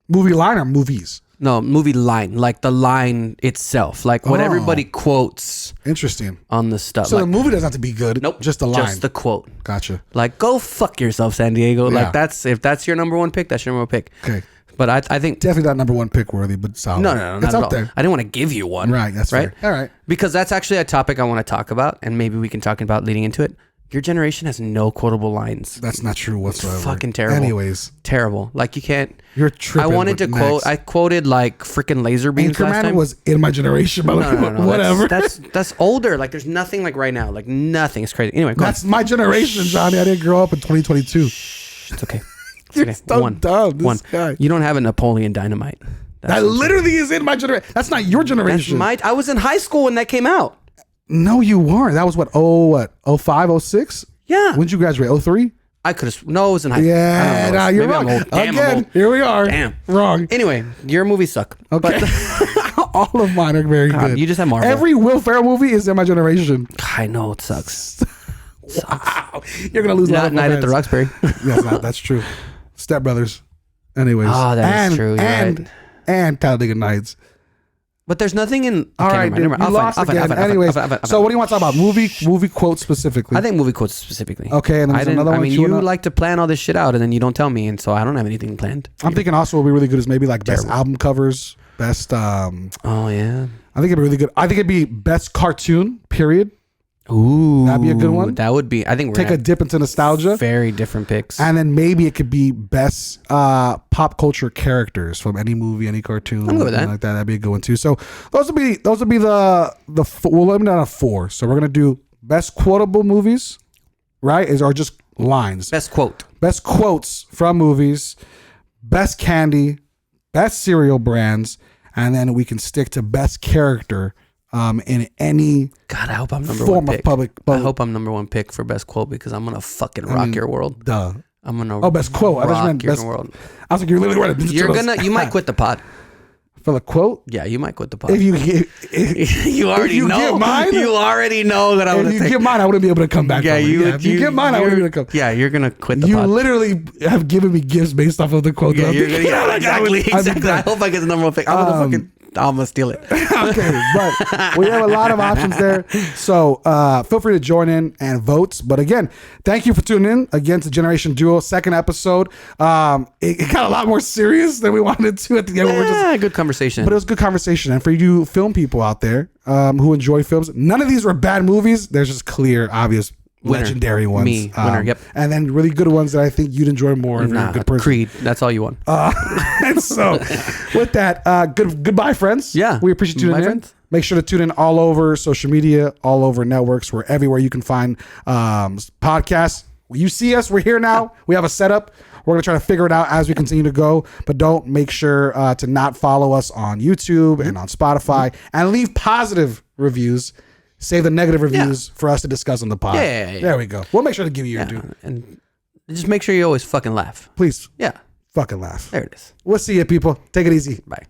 Movie line or movies? No, movie line, like the line itself, like what everybody quotes Interesting. on the stuff. So like, the movie doesn't have to be good. nope, Just the line. just the quote. Gotcha. Like, go fuck yourself, San Diego. Yeah. Like if that's your number 1 pick, that's your number 1 pick. Okay. But I think Definitely not number 1 pick worthy, but solid. no, It's not at up all. there. I didn't want to give you one. Right. That's right. fair. All right. Because that's actually a topic I want to talk about, and maybe we can talk about leading into it. Your generation has no quotable lines. That's not true whatsoever. Fucking terrible. Anyways, Terrible. Like you can't. you're tripping. I wanted to with quote. next. I quoted like freaking laser beams last Anchorman time. was in my generation, but No. whatever. That's older. Like there's nothing like right now. Like nothing. It's crazy. Anyway, go That's my generation, Johnny. I didn't grow up in 2022. on. It's okay. It's You're okay. so One. dumb. This One. guy. You don't have a Napoleon Dynamite. That literally is in my generation. That's not your That's generation. I was in high school when that came out. No, you weren't. That was what? 05, 06? Yeah. When'd you graduate? 03? I could have. No, it was in high school. Yeah, nah, you're wrong. Damn, I'm Again, old. here we are. Damn. Wrong. Anyway, your movies suck. Okay. But All of mine are very good. you just have Marvel. Every Will Ferrell movie is in my generation. I know it sucks. Wow. You're going to lose a lot of Night at the friends. Roxbury. That's true. Step Brothers. Anyways. Oh, that is true. You're right. And Talladega Nights. But there's nothing in. All okay, right, never dude. mind. You I'll lost find- again. I'll find- Anyways, I'll find- so what do you want to talk about? Movie quotes specifically. I think movie quotes specifically. Okay, and I there's didn't. another I one mean, you you wanna- like to plan all this shit out, and then you don't tell me, and so I don't have anything planned. I'm thinking also what would be really good is maybe like best Terrible. album covers, best. Oh yeah. I think it'd be really good. I think it'd be best cartoon. Period. Ooh, That'd be a good one. That would be. I think we're Take a gonna dip into nostalgia. have very different picks. And then maybe it could be best pop culture characters from any movie, any cartoon. I'm good with that. Like that. That'd be a good one too. So those would be the we'll limit it down to 4. So we're gonna do best quotable movies, right? Or just lines. Best quote. Best quotes from movies, best candy, best cereal brands, and then we can stick to best character in any God, I hope I'm number form one of pick. public. I hope I'm number 1 pick for best quote because I'm gonna fucking rock your world. Duh. I'm gonna. Oh, best quote. I thought you rock meant your best. world. I was like, you're literally right. You're gonna. You might quit the pod. for the quote. Yeah, you might quit the pod. If you you already you know. give mine, you already know that I would if you give mine, I wouldn't be able to come back. Yeah, from it. you. Yeah, if you give mine, I wouldn't be able to come. Yeah, you're gonna quit the You pod. literally have given me gifts based off of the quote. Yeah, that I'm thinking. exactly. I'd be Exactly. I dead. hope I get the number one pick. I'm gonna steal it. Okay, but we have a lot of options there. So feel free to join in and vote. But again, thank you for tuning in again to Generation Duo, second episode. It got a lot more serious than we wanted to at the end. Yeah, good conversation. But it was good conversation. And for you film people out there who enjoy films, none of these were bad movies. There's just clear, obvious, Winner. legendary ones. Me, winner, yep. And then really good ones that I think you'd enjoy more if you're a good person. Creed. That's all you want. And so with that, goodbye, friends. Yeah. We appreciate you tuning Bye, in. friends. Make sure to tune in all over social media, all over networks. We're everywhere you can find podcasts. You see us, we're here now. We have a setup. We're going to try to figure it out as we continue to go. But don't make sure to not follow us on YouTube and on Spotify and leave positive reviews. Save the negative reviews for us to discuss on the pod. Yeah. There we go. We'll make sure to give you your due. And just make sure you always fucking laugh. Please Yeah. fucking laugh. There it is. We'll see you, people. Take it easy. Bye.